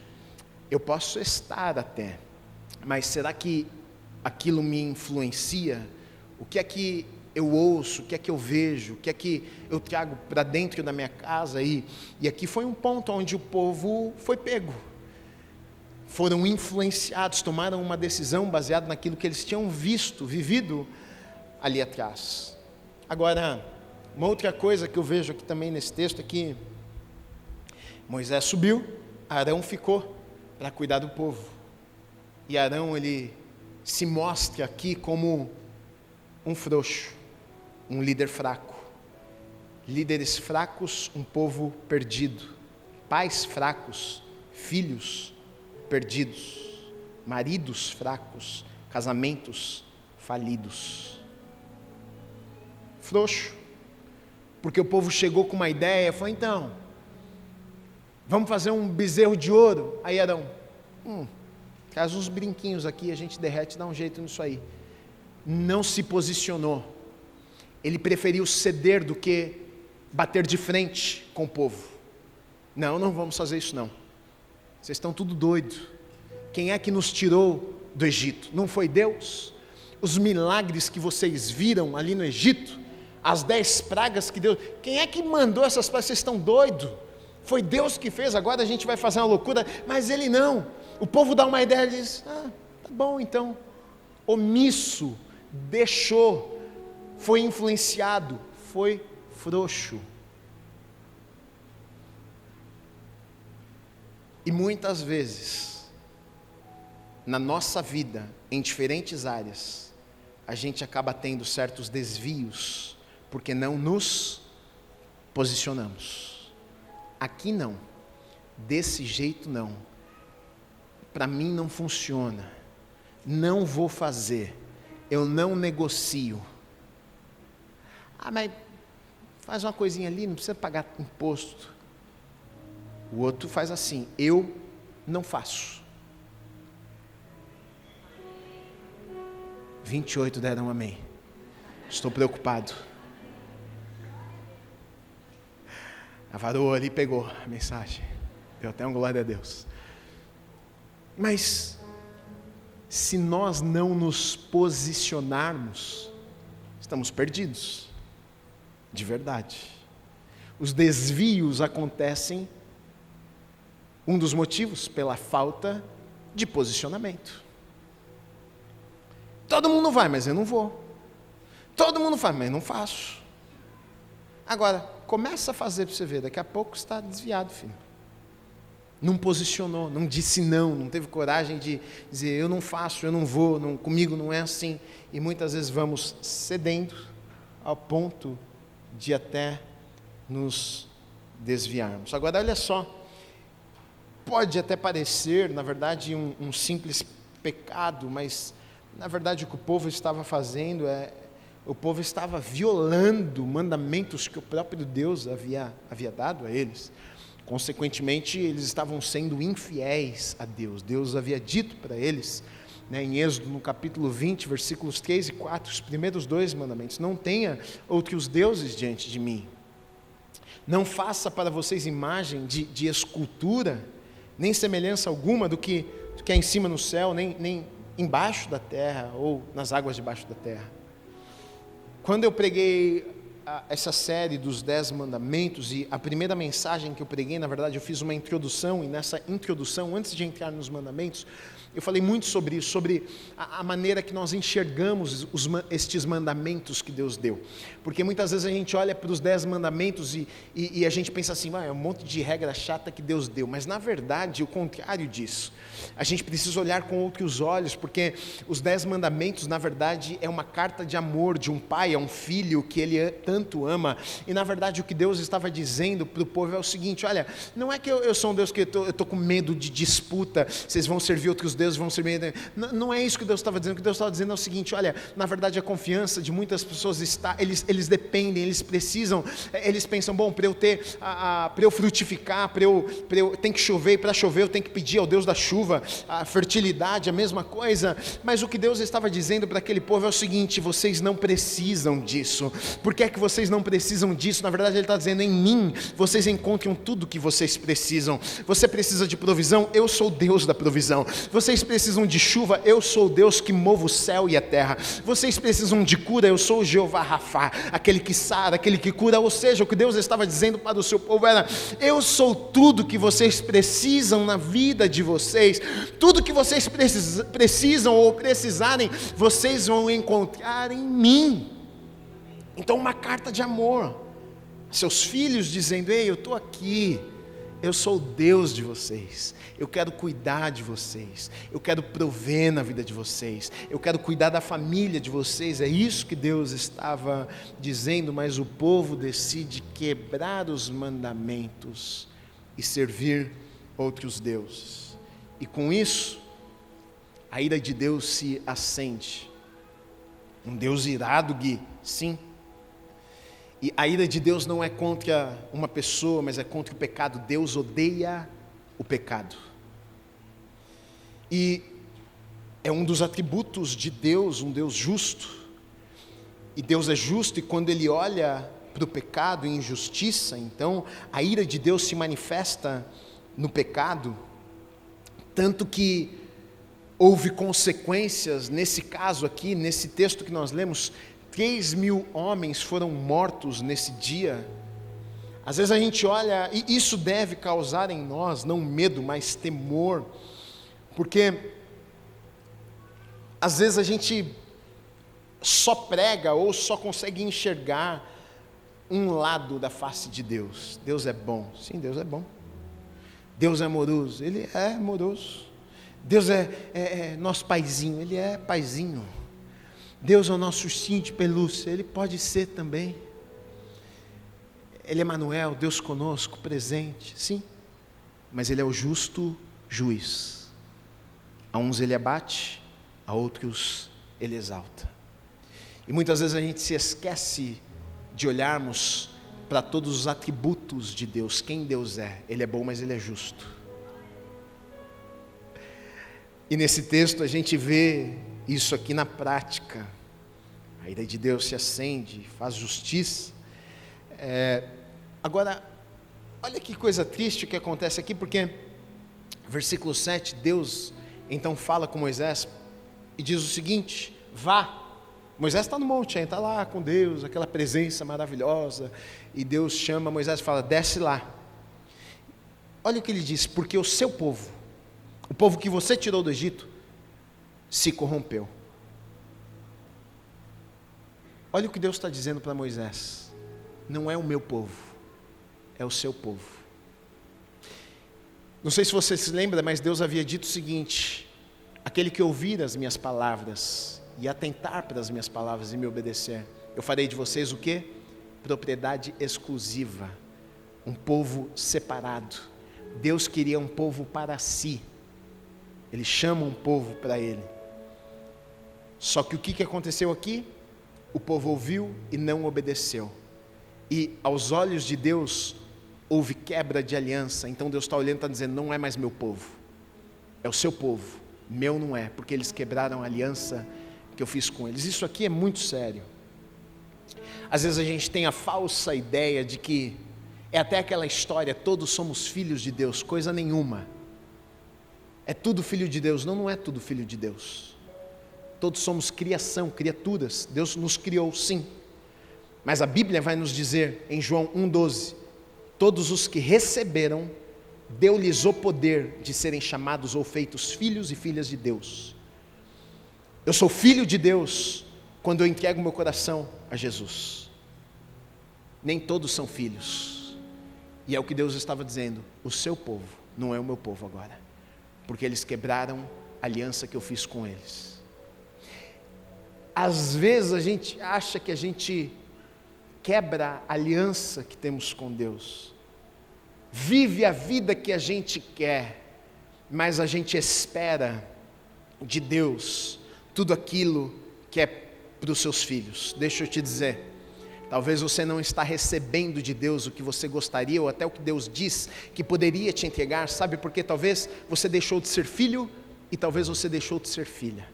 Eu posso estar até, mas será que aquilo me influencia? O que é que eu ouço, o que é que eu vejo, o que é que eu trago para dentro da minha casa? E aqui foi um ponto onde o povo foi pego, foram influenciados, tomaram uma decisão baseada naquilo que eles tinham vivido ali atrás. Agora, uma outra coisa que eu vejo aqui também nesse texto é que Moisés subiu, Arão ficou para cuidar do povo, e Arão, ele se mostra aqui como um frouxo, um líder fraco. Líderes fracos, um povo perdido. Pais fracos, filhos perdidos. Maridos fracos, casamentos falidos. Frouxo, Porque o povo chegou com uma ideia, falou, então, vamos fazer um bezerro de ouro. Aí Arão, traz uns brinquinhos aqui, a gente derrete e dá um jeito nisso aí. Não se posicionou. Ele preferiu ceder do que bater de frente com o povo. Não vamos fazer isso não. Vocês estão tudo doido. Quem é que nos tirou do Egito? Não foi Deus? Os milagres que vocês viram ali no Egito, as 10 pragas que Deus... Quem é que mandou essas pragas? Vocês estão doidos? Foi Deus que fez, agora a gente vai fazer uma loucura. Mas ele não. O povo dá uma ideia e diz, tá bom então. Omisso, deixou, foi influenciado, foi frouxo. E muitas vezes, na nossa vida, em diferentes áreas, a gente acaba tendo certos desvios, porque não nos posicionamos. Aqui não, desse jeito não, para mim não funciona, não vou fazer, eu não negocio. Mas faz uma coisinha ali, não precisa pagar imposto. O outro faz assim, eu não faço. 28 deram amém. Estou preocupado. A varoa ali pegou a mensagem. Deu até uma glória a Deus. Mas, se nós não nos posicionarmos, estamos perdidos. De verdade. Os desvios acontecem, um dos motivos, pela falta de posicionamento. Todo mundo vai, mas eu não vou. Todo mundo faz, mas eu não faço. Agora, começa a fazer para você ver, daqui a pouco está desviado, filho. Não posicionou, não disse não teve coragem de dizer, eu não faço, eu não vou, comigo não é assim. E muitas vezes vamos cedendo ao ponto de até nos desviarmos. Agora, olha só, pode até parecer, na verdade, um simples pecado, mas, na verdade, o que o povo estava fazendo o povo estava violando mandamentos que o próprio Deus havia dado a eles. Consequentemente, eles estavam sendo infiéis a Deus. Deus havia dito para eles, em Êxodo, no capítulo 20, versículos 3 e 4, os primeiros 2 mandamentos, não tenha outros deuses diante de mim. Não faça para vocês imagem de escultura, nem semelhança alguma do que é em cima no céu, nem embaixo da terra, ou nas águas debaixo da terra. Quando eu preguei essa série dos 10 mandamentos, e a primeira mensagem que eu preguei, na verdade, eu fiz uma introdução, e nessa introdução, antes de entrar nos mandamentos, eu falei muito sobre isso, sobre a maneira que nós enxergamos estes mandamentos que Deus deu. Porque muitas vezes a gente olha para os 10 mandamentos e a gente pensa assim, é um monte de regra chata que Deus deu. Mas na verdade, o contrário disso. A gente precisa olhar com outros olhos, porque os 10 mandamentos, na verdade, é uma carta de amor de um pai a um filho que ele tanto ama. E na verdade o que Deus estava dizendo para o povo é o seguinte, olha, não é que eu sou um Deus que eu estou com medo de disputa, vocês vão servir outros deuses, vão servir... Não é isso que Deus estava dizendo. O que Deus estava dizendo é o seguinte, olha, na verdade a confiança de muitas pessoas está, eles dependem, eles precisam, eles pensam, bom, para eu ter, para eu frutificar, tem que chover, e para chover eu tenho que pedir ao Deus da chuva, a fertilidade, a mesma coisa. Mas o que Deus estava dizendo para aquele povo é o seguinte, vocês não precisam disso. Por que é que vocês não precisam disso? Na verdade Ele está dizendo, em mim vocês encontram tudo que vocês precisam. Você precisa de provisão? Eu sou o Deus da provisão. Vocês precisam de chuva? Eu sou o Deus que move o céu e a terra. Vocês precisam de cura? Eu sou o Jeová Rafá, aquele que sara, aquele que cura. Ou seja, o que Deus estava dizendo para o seu povo era, eu sou tudo que vocês precisam na vida de vocês. Tudo que vocês precisam ou precisarem, vocês vão encontrar em mim. Então uma carta de amor, seus filhos dizendo, ei, eu estou aqui, eu sou o Deus de vocês, eu quero cuidar de vocês, eu quero prover na vida de vocês, eu quero cuidar da família de vocês. É isso que Deus estava dizendo, mas o povo decide quebrar os mandamentos e servir outros deuses. E com isso, a ira de Deus se acende. Um Deus irado, Gui, sim. E a ira de Deus não é contra uma pessoa, mas é contra o pecado. Deus odeia o pecado. E é um dos atributos de Deus, um Deus justo. E Deus é justo, e quando Ele olha para o pecado e injustiça, então a ira de Deus se manifesta no pecado, tanto que houve consequências, nesse caso aqui, nesse texto que nós lemos, 3.000 homens foram mortos nesse dia. Às vezes a gente olha, e isso deve causar em nós, não medo, mas temor, porque às vezes a gente só prega ou só consegue enxergar um lado da face de Deus. Deus é bom, sim, Deus é bom. Deus é amoroso, Ele é amoroso. Deus é nosso paizinho, Ele é paizinho. Deus é o nosso ursinho de pelúcia, Ele pode ser também. Ele é Emanuel, Deus conosco, presente, sim. Mas Ele é o justo juiz. A uns Ele abate, a outros Ele exalta. E muitas vezes a gente se esquece de olharmos para todos os atributos de Deus, quem Deus é. Ele é bom, mas Ele é justo. E nesse texto a gente vê isso aqui na prática. A ira de Deus se acende, faz justiça. Agora, olha que coisa triste que acontece aqui, porque versículo 7, Deus então fala com Moisés e diz o seguinte: vá. Moisés está no monte, está lá com Deus, aquela presença maravilhosa, e Deus chama Moisés e fala: desce lá. Olha o que ele diz: porque o seu povo, o povo que você tirou do Egito, se corrompeu. Olha o que Deus está dizendo para Moisés: não é o meu povo, é o seu povo. Não sei se você se lembra, mas Deus havia dito o seguinte: aquele que ouvir as minhas palavras e atentar para as minhas palavras e me obedecer, eu farei de vocês o quê? Propriedade exclusiva, um povo separado. Deus queria um povo para si. Ele chama um povo para Ele. Só que o que aconteceu aqui? O povo ouviu e não obedeceu. E aos olhos de Deus houve quebra de aliança. Então Deus está olhando e está dizendo: não é mais meu povo, é o seu povo, meu não é, porque eles quebraram a aliança que eu fiz com eles. Isso aqui é muito sério. Às vezes a gente tem a falsa ideia de que é até aquela história: todos somos filhos de Deus. Coisa nenhuma. É tudo filho de Deus. Não, não é tudo filho de Deus. Todos somos criação, criaturas. Deus nos criou, sim. Mas a Bíblia vai nos dizer em João 1,12: todos os que receberam, deu-lhes o poder de serem chamados ou feitos filhos e filhas de Deus. Eu sou filho de Deus quando eu entrego meu coração a Jesus. Nem todos são filhos. E é o que Deus estava dizendo: o seu povo não é o meu povo agora, porque eles quebraram a aliança que eu fiz com eles. Às vezes a gente acha que a gente quebra a aliança que temos com Deus, vive a vida que a gente quer, mas a gente espera de Deus tudo aquilo que é para os seus filhos. Deixa eu te dizer, talvez você não está recebendo de Deus o que você gostaria, ou até o que Deus diz que poderia te entregar. Sabe por quê? Talvez você deixou de ser filho, e talvez você deixou de ser filha.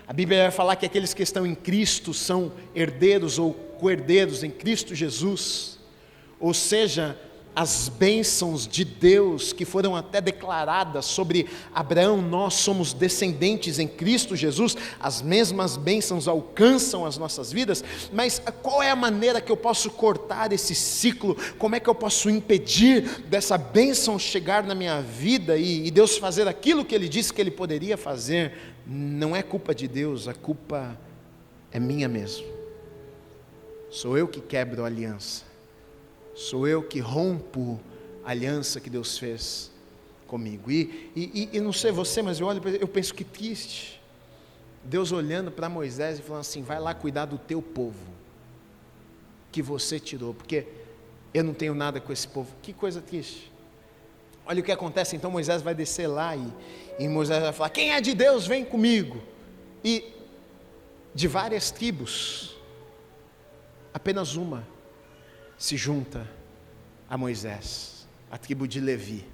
A Bíblia vai falar que aqueles que estão em Cristo são herdeiros ou co-herdeiros em Cristo Jesus, ou seja, as bênçãos de Deus que foram até declaradas sobre Abraão, nós somos descendentes em Cristo Jesus, as mesmas bênçãos alcançam as nossas vidas. Mas qual é a maneira que eu posso cortar esse ciclo? Como é que eu posso impedir dessa bênção chegar na minha vida e Deus fazer aquilo que Ele disse que Ele poderia fazer? Não é culpa de Deus, a culpa é minha mesmo. Sou eu que quebro a aliança. Sou eu que rompo a aliança que Deus fez comigo. E não sei você, mas eu penso que triste. Deus olhando para Moisés e falando assim: vai lá cuidar do teu povo, que você tirou, porque eu não tenho nada com esse povo. Que coisa triste. Olha o que acontece. Então Moisés vai descer lá e Moisés vai falar: quem é de Deus, vem comigo. E de várias tribos, apenas uma se junta a Moisés, a tribo de Levi.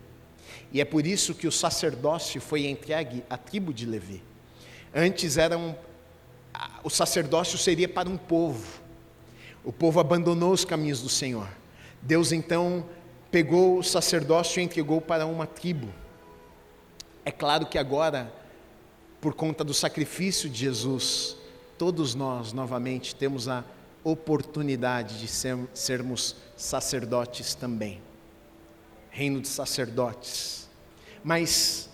E é por isso que o sacerdócio foi entregue à tribo de Levi. Antes o sacerdócio seria para um povo. O povo abandonou os caminhos do Senhor. Deus então pegou o sacerdócio e entregou para uma tribo. É claro que agora, por conta do sacrifício de Jesus, todos nós novamente temos a oportunidade de sermos sacerdotes também. Reino de sacerdotes. Mas,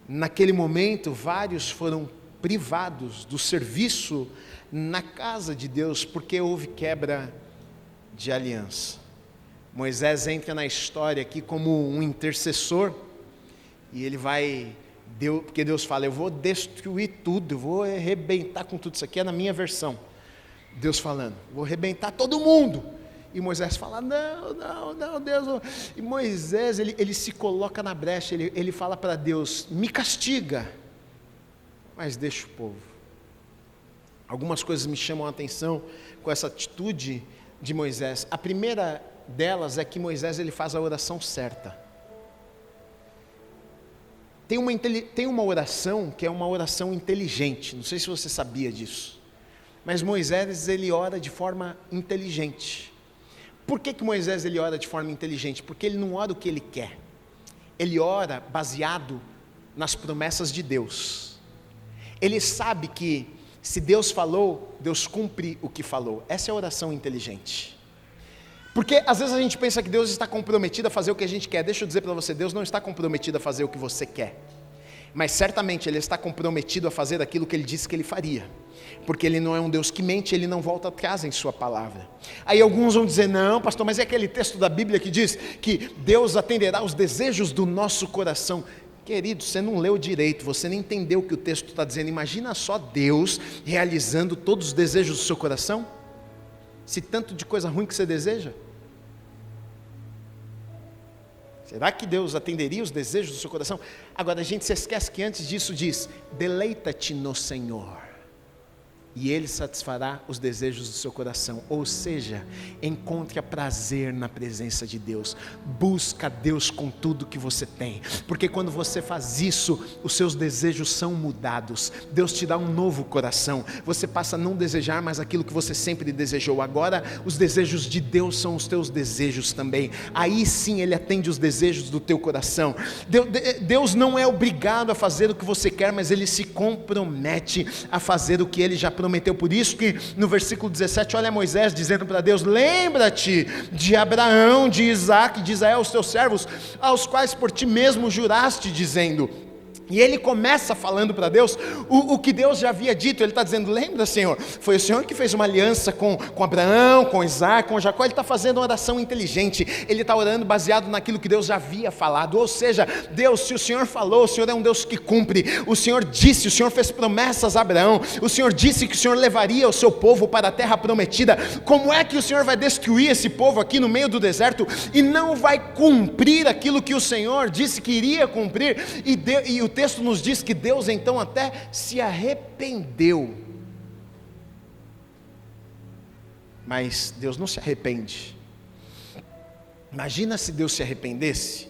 naquele momento, vários foram privados do serviço na casa de Deus, porque houve quebra de aliança. Moisés entra na história aqui como um intercessor, e ele porque Deus fala, eu vou destruir tudo, eu vou arrebentar com tudo, isso aqui é na minha versão, Deus falando, vou arrebentar todo mundo, e Moisés fala, não, Deus, e Moisés, ele se coloca na brecha, ele fala para Deus, me castiga, mas deixa o povo. Algumas coisas me chamam a atenção com essa atitude de Moisés. A primeira delas é que Moisés ele faz a oração certa. Tem uma oração que é uma oração inteligente, não sei se você sabia disso, mas Moisés ele ora de forma inteligente. Por que Moisés ele ora de forma inteligente? Porque ele não ora o que ele quer, ele ora baseado nas promessas de Deus. Ele sabe que se Deus falou, Deus cumpre o que falou. Essa é a oração inteligente. Porque às vezes a gente pensa que Deus está comprometido a fazer o que a gente quer. Deixa eu dizer para você, Deus não está comprometido a fazer o que você quer. Mas certamente Ele está comprometido a fazer aquilo que Ele disse que Ele faria. Porque Ele não é um Deus que mente, Ele não volta atrás em sua palavra. Aí alguns vão dizer, não pastor, mas é aquele texto da Bíblia que diz que Deus atenderá os desejos do nosso coração. Querido, você não leu direito, você não entendeu o que o texto está dizendo. Imagina só Deus realizando todos os desejos do seu coração. Se tanto de coisa ruim que você deseja. Será que Deus atenderia os desejos do seu coração? Agora a gente se esquece que antes disso diz, deleita-te no Senhor, e Ele satisfará os desejos do seu coração. Ou seja, encontre prazer na presença de Deus, busca Deus com tudo que você tem, porque quando você faz isso, os seus desejos são mudados, Deus te dá um novo coração, você passa a não desejar mais aquilo que você sempre desejou, agora os desejos de Deus são os teus desejos também, aí sim Ele atende os desejos do teu coração. Deus não é obrigado a fazer o que você quer, mas Ele se compromete a fazer o que Ele já prometeu. Por isso que no versículo 17, olha Moisés dizendo para Deus, lembra-te de Abraão, de Isaac, de Israel, os teus servos, aos quais por ti mesmo juraste, dizendo, e ele começa falando para Deus o que Deus já havia dito. Ele está dizendo, lembra Senhor, foi o Senhor que fez uma aliança com Abraão, com Isaac, com Jacó. Ele está fazendo uma oração inteligente, ele está orando baseado naquilo que Deus já havia falado, ou seja, Deus, se o Senhor falou, o Senhor é um Deus que cumpre, o Senhor disse, o Senhor fez promessas a Abraão, o Senhor disse que o Senhor levaria o seu povo para a terra prometida. Como é que o Senhor vai destruir esse povo aqui no meio do deserto e não vai cumprir aquilo que o Senhor disse que iria cumprir? E o texto nos diz que Deus então até se arrependeu. Mas Deus não se arrepende. Imagina se Deus se arrependesse.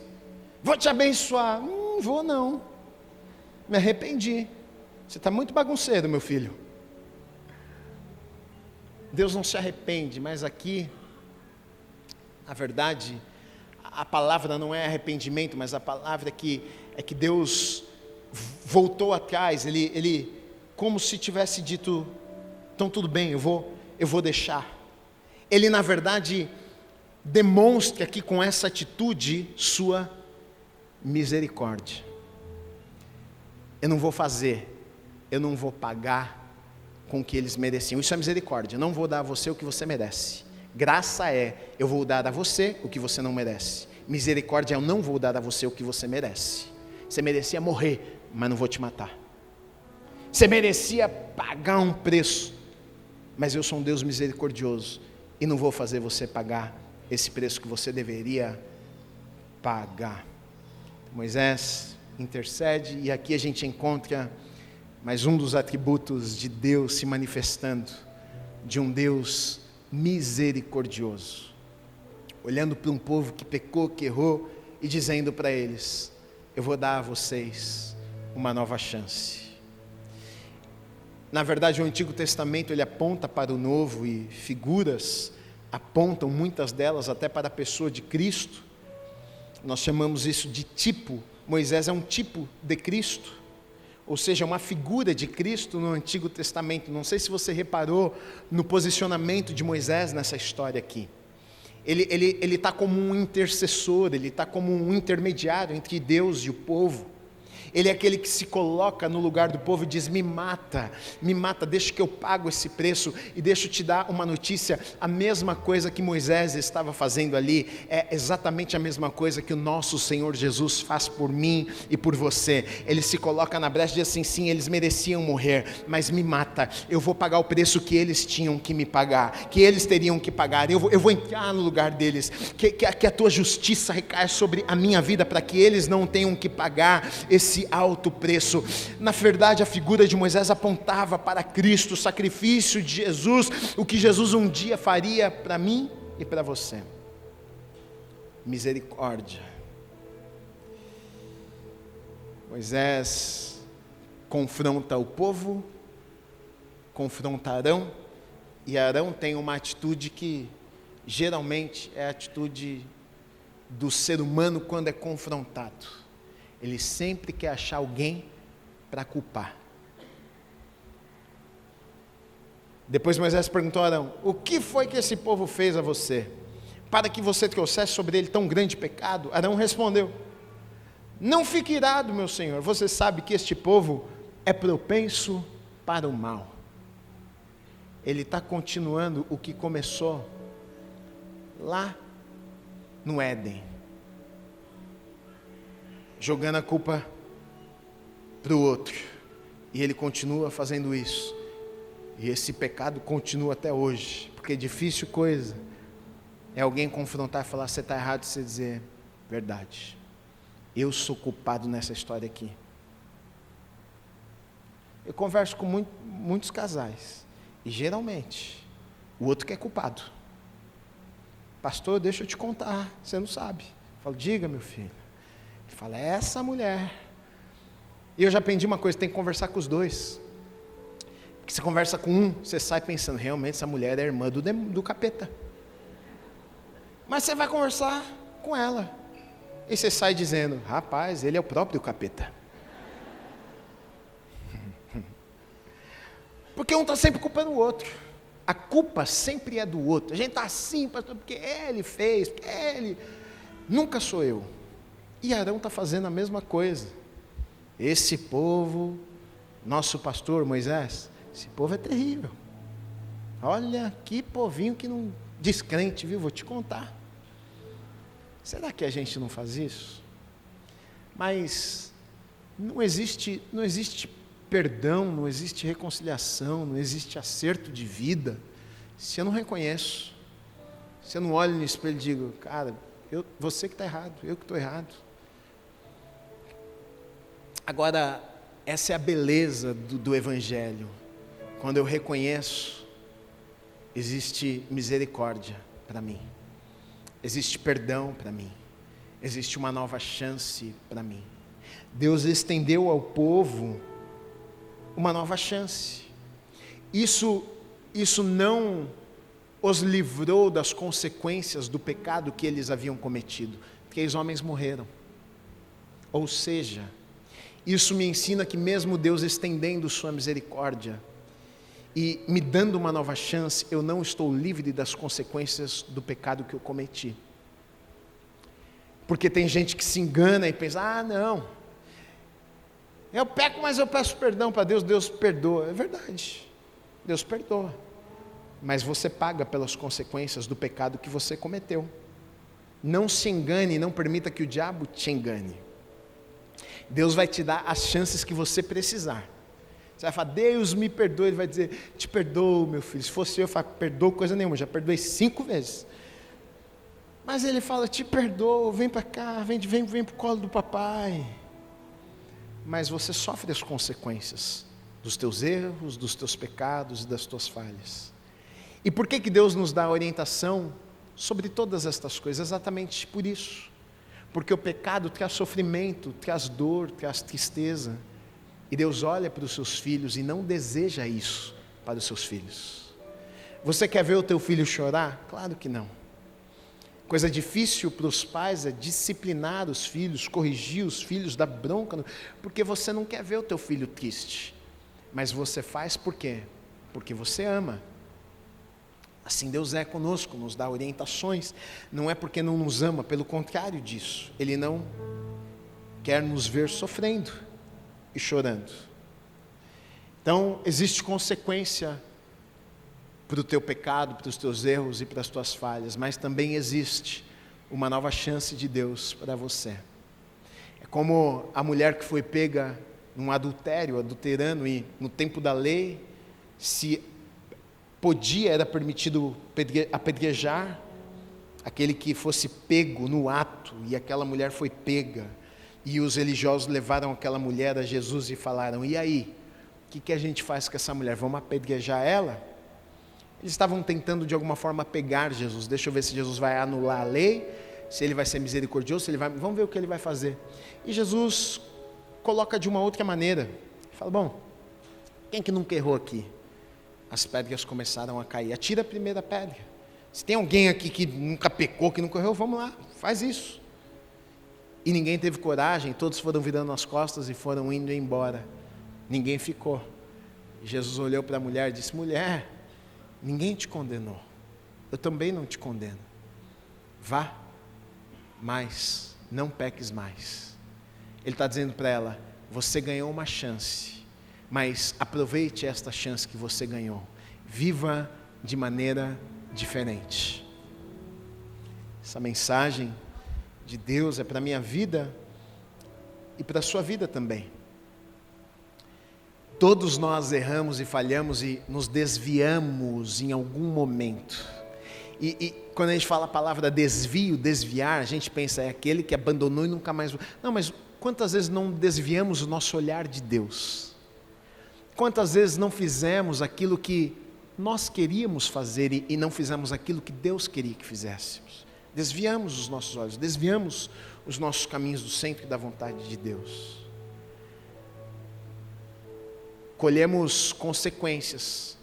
Vou te abençoar. Vou não. Me arrependi. Você está muito bagunceiro, meu filho. Deus não se arrepende, mas aqui, na verdade, a palavra não é arrependimento, mas a palavra é que Deus voltou atrás, ele como se tivesse dito, então tudo bem, eu vou deixar. Ele na verdade demonstra aqui com essa atitude sua misericórdia. Eu não vou fazer, eu não vou pagar com o que eles mereciam, isso é misericórdia. Eu não vou dar a você o que você merece. Graça é, eu vou dar a você o que você não merece. Misericórdia é, eu não vou dar a você o que você merece. Você merecia morrer, mas não vou te matar. Você merecia pagar um preço, mas eu sou um Deus misericordioso e não vou fazer você pagar esse preço que você deveria pagar. Moisés intercede, e aqui a gente encontra mais um dos atributos de Deus se manifestando, de um Deus misericordioso. olhando para um povo que pecou, que errou, e dizendo para eles: eu vou dar a vocês uma nova chance. Na verdade, o Antigo Testamento ele aponta para o Novo, e figuras apontam, muitas delas até para a pessoa de Cristo. Nós chamamos isso de tipo. Moisés é um tipo de Cristo, ou seja, uma figura de Cristo no Antigo Testamento. Não sei se você reparou no posicionamento de Moisés nessa história aqui. Ele está como um intercessor, ele está como um intermediário entre Deus e o povo. Ele é aquele que se coloca no lugar do povo e diz: me mata, deixa que eu pago esse preço. E deixa eu te dar uma notícia: a mesma coisa que Moisés estava fazendo ali, é exatamente a mesma coisa que o nosso Senhor Jesus faz por mim e por você. Ele se coloca na brecha e diz assim: sim, eles mereciam morrer, mas me mata, eu vou pagar o preço que eles tinham que me pagar, que eles teriam que pagar, eu vou entrar no lugar deles, que a tua justiça recaia sobre a minha vida, para que eles não tenham que pagar esse alto preço. Na verdade, a figura de Moisés apontava para Cristo, o sacrifício de Jesus, o que Jesus um dia faria para mim e para você. Misericórdia. Moisés confronta o povo, confronta Arão, e Arão tem uma atitude que geralmente é a atitude do ser humano quando é confrontado. Ele sempre quer achar alguém para culpar. Depois Moisés perguntou a Arão: o que foi que esse povo fez a você, para que você trouxesse sobre ele tão grande pecado? Arão respondeu: não fique irado, meu senhor, você sabe que este povo é propenso para o mal. Ele está continuando o que começou lá no Éden, jogando a culpa para o outro, e ele continua fazendo isso, e esse pecado continua até hoje, porque difícil coisa é alguém confrontar e falar: você está errado, e você dizer: verdade, eu sou culpado nessa história aqui. Eu converso com muitos casais, e geralmente o outro que é culpado. Pastor, deixa eu te contar, você não sabe. Eu falo: diga, meu filho. Ele fala: é essa mulher. E eu já aprendi uma coisa: tem que conversar com os dois. Porque você conversa com um, você sai pensando: realmente essa mulher é irmã do capeta. Mas você vai conversar com ela, e você sai dizendo: rapaz, ele é o próprio capeta. Porque um está sempre culpando o outro. A culpa sempre é do outro. A gente está assim, pastor, porque ele fez, porque ele... Nunca sou eu. E Arão está fazendo a mesma coisa. Esse povo, nosso pastor Moisés, esse povo é terrível. Olha, que povinho que não descrente, viu? Vou te contar. Será que a gente não faz isso? Mas não existe perdão, não existe reconciliação, não existe acerto de vida, se eu não reconheço, se eu não olho no espelho e digo: cara, você que está errado, eu que estou errado. Agora, essa é a beleza do Evangelho. Quando eu reconheço, existe misericórdia para mim, existe perdão para mim, existe uma nova chance para mim. Deus estendeu ao povo uma nova chance. Isso não os livrou das consequências do pecado que eles haviam cometido. 3 homens morreram. Ou seja, isso me ensina que mesmo Deus estendendo sua misericórdia e me dando uma nova chance, eu não estou livre das consequências do pecado que eu cometi. Porque tem gente que se engana e pensa: ah, não, eu peco, mas eu peço perdão para Deus, Deus perdoa. É verdade, Deus perdoa, mas você paga pelas consequências do pecado que você cometeu. Não se engane, não permita que o diabo te engane. Deus vai te dar as chances que você precisar. Você vai falar: Deus me perdoa. Ele vai dizer: te perdoo, meu filho. Se fosse eu falo: perdoo coisa nenhuma, já perdoei 5 vezes. Mas ele fala: te perdoo, vem para cá, vem para o colo do papai. Mas você sofre as consequências dos teus erros, dos teus pecados e das tuas falhas. E por que Deus nos dá a orientação sobre todas estas coisas, exatamente por isso. Porque o pecado traz sofrimento, traz dor, traz tristeza. E Deus olha para os seus filhos e não deseja isso para os seus filhos. Você quer ver o teu filho chorar? Claro que não. Coisa difícil para os pais é disciplinar os filhos, corrigir os filhos, dar bronca, porque você não quer ver o teu filho triste. Mas você faz por quê? Porque você ama. Assim Deus é conosco, nos dá orientações. Não é porque não nos ama, pelo contrário disso. Ele não quer nos ver sofrendo e chorando. Então, existe consequência para o teu pecado, para os teus erros e para as tuas falhas, mas também existe uma nova chance de Deus para você. É como a mulher que foi pega num adultério, adulterando, e no tempo da lei, se podia, era permitido apedrejar aquele que fosse pego no ato, e aquela mulher foi pega, e os religiosos levaram aquela mulher a Jesus e falaram: e aí, o que a gente faz com essa mulher? Vamos apedrejar ela? Eles estavam tentando de alguma forma pegar Jesus. Deixa eu ver se Jesus vai anular a lei, se ele vai ser misericordioso, se ele vai... Vamos ver o que ele vai fazer. E Jesus coloca de uma outra maneira. Fala: bom, quem que nunca errou aqui? As pedras começaram a cair. Atira a primeira pedra. Se tem alguém aqui que nunca pecou, que nunca errou, vamos lá, faz isso. E ninguém teve coragem, todos foram virando as costas e foram indo embora. Ninguém ficou. E Jesus olhou para a mulher e disse: mulher, ninguém te condenou. Eu também não te condeno. Vá, mas não peques mais. Ele está dizendo para ela: você ganhou uma chance, mas aproveite esta chance que você ganhou. Viva de maneira diferente. Essa mensagem de Deus é para a minha vida e para a sua vida também. Todos nós erramos e falhamos e nos desviamos em algum momento. E quando a gente fala a palavra desvio, desviar, a gente pensa é aquele que abandonou e nunca mais... Não, mas quantas vezes não desviamos o nosso olhar de Deus? Quantas vezes não fizemos aquilo que nós queríamos fazer e não fizemos aquilo que Deus queria que fizéssemos? Desviamos os nossos olhos, desviamos os nossos caminhos do centro e da vontade de Deus. Colhemos consequências,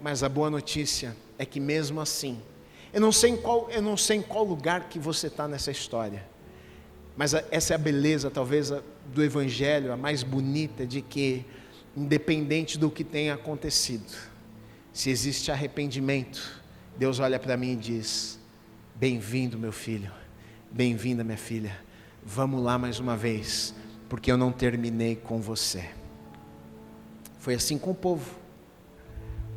mas a boa notícia é que mesmo assim, eu não sei em qual lugar que você está nessa história, mas essa é a beleza talvez do Evangelho, a mais bonita, de que independente do que tenha acontecido, se existe arrependimento, Deus olha para mim e diz: bem-vindo meu filho, bem-vinda minha filha, vamos lá mais uma vez, porque eu não terminei com você. Foi assim com o povo.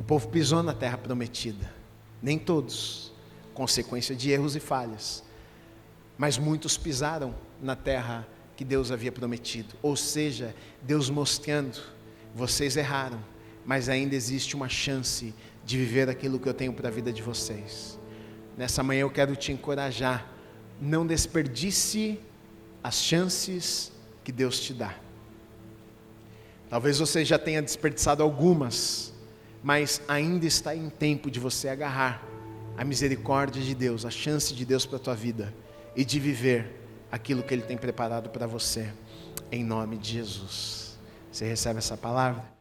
O povo pisou na terra prometida. Nem todos, consequência de erros e falhas. Mas muitos pisaram na terra que Deus havia prometido. Ou seja, Deus mostrando: vocês erraram, mas ainda existe uma chance de viver aquilo que eu tenho para a vida de vocês. Nessa manhã eu quero te encorajar. Não desperdice as chances que Deus te dá. Talvez você já tenha desperdiçado algumas, mas ainda está em tempo de você agarrar a misericórdia de Deus, a chance de Deus para a tua vida e de viver aquilo que Ele tem preparado para você, em nome de Jesus. Você recebe essa palavra?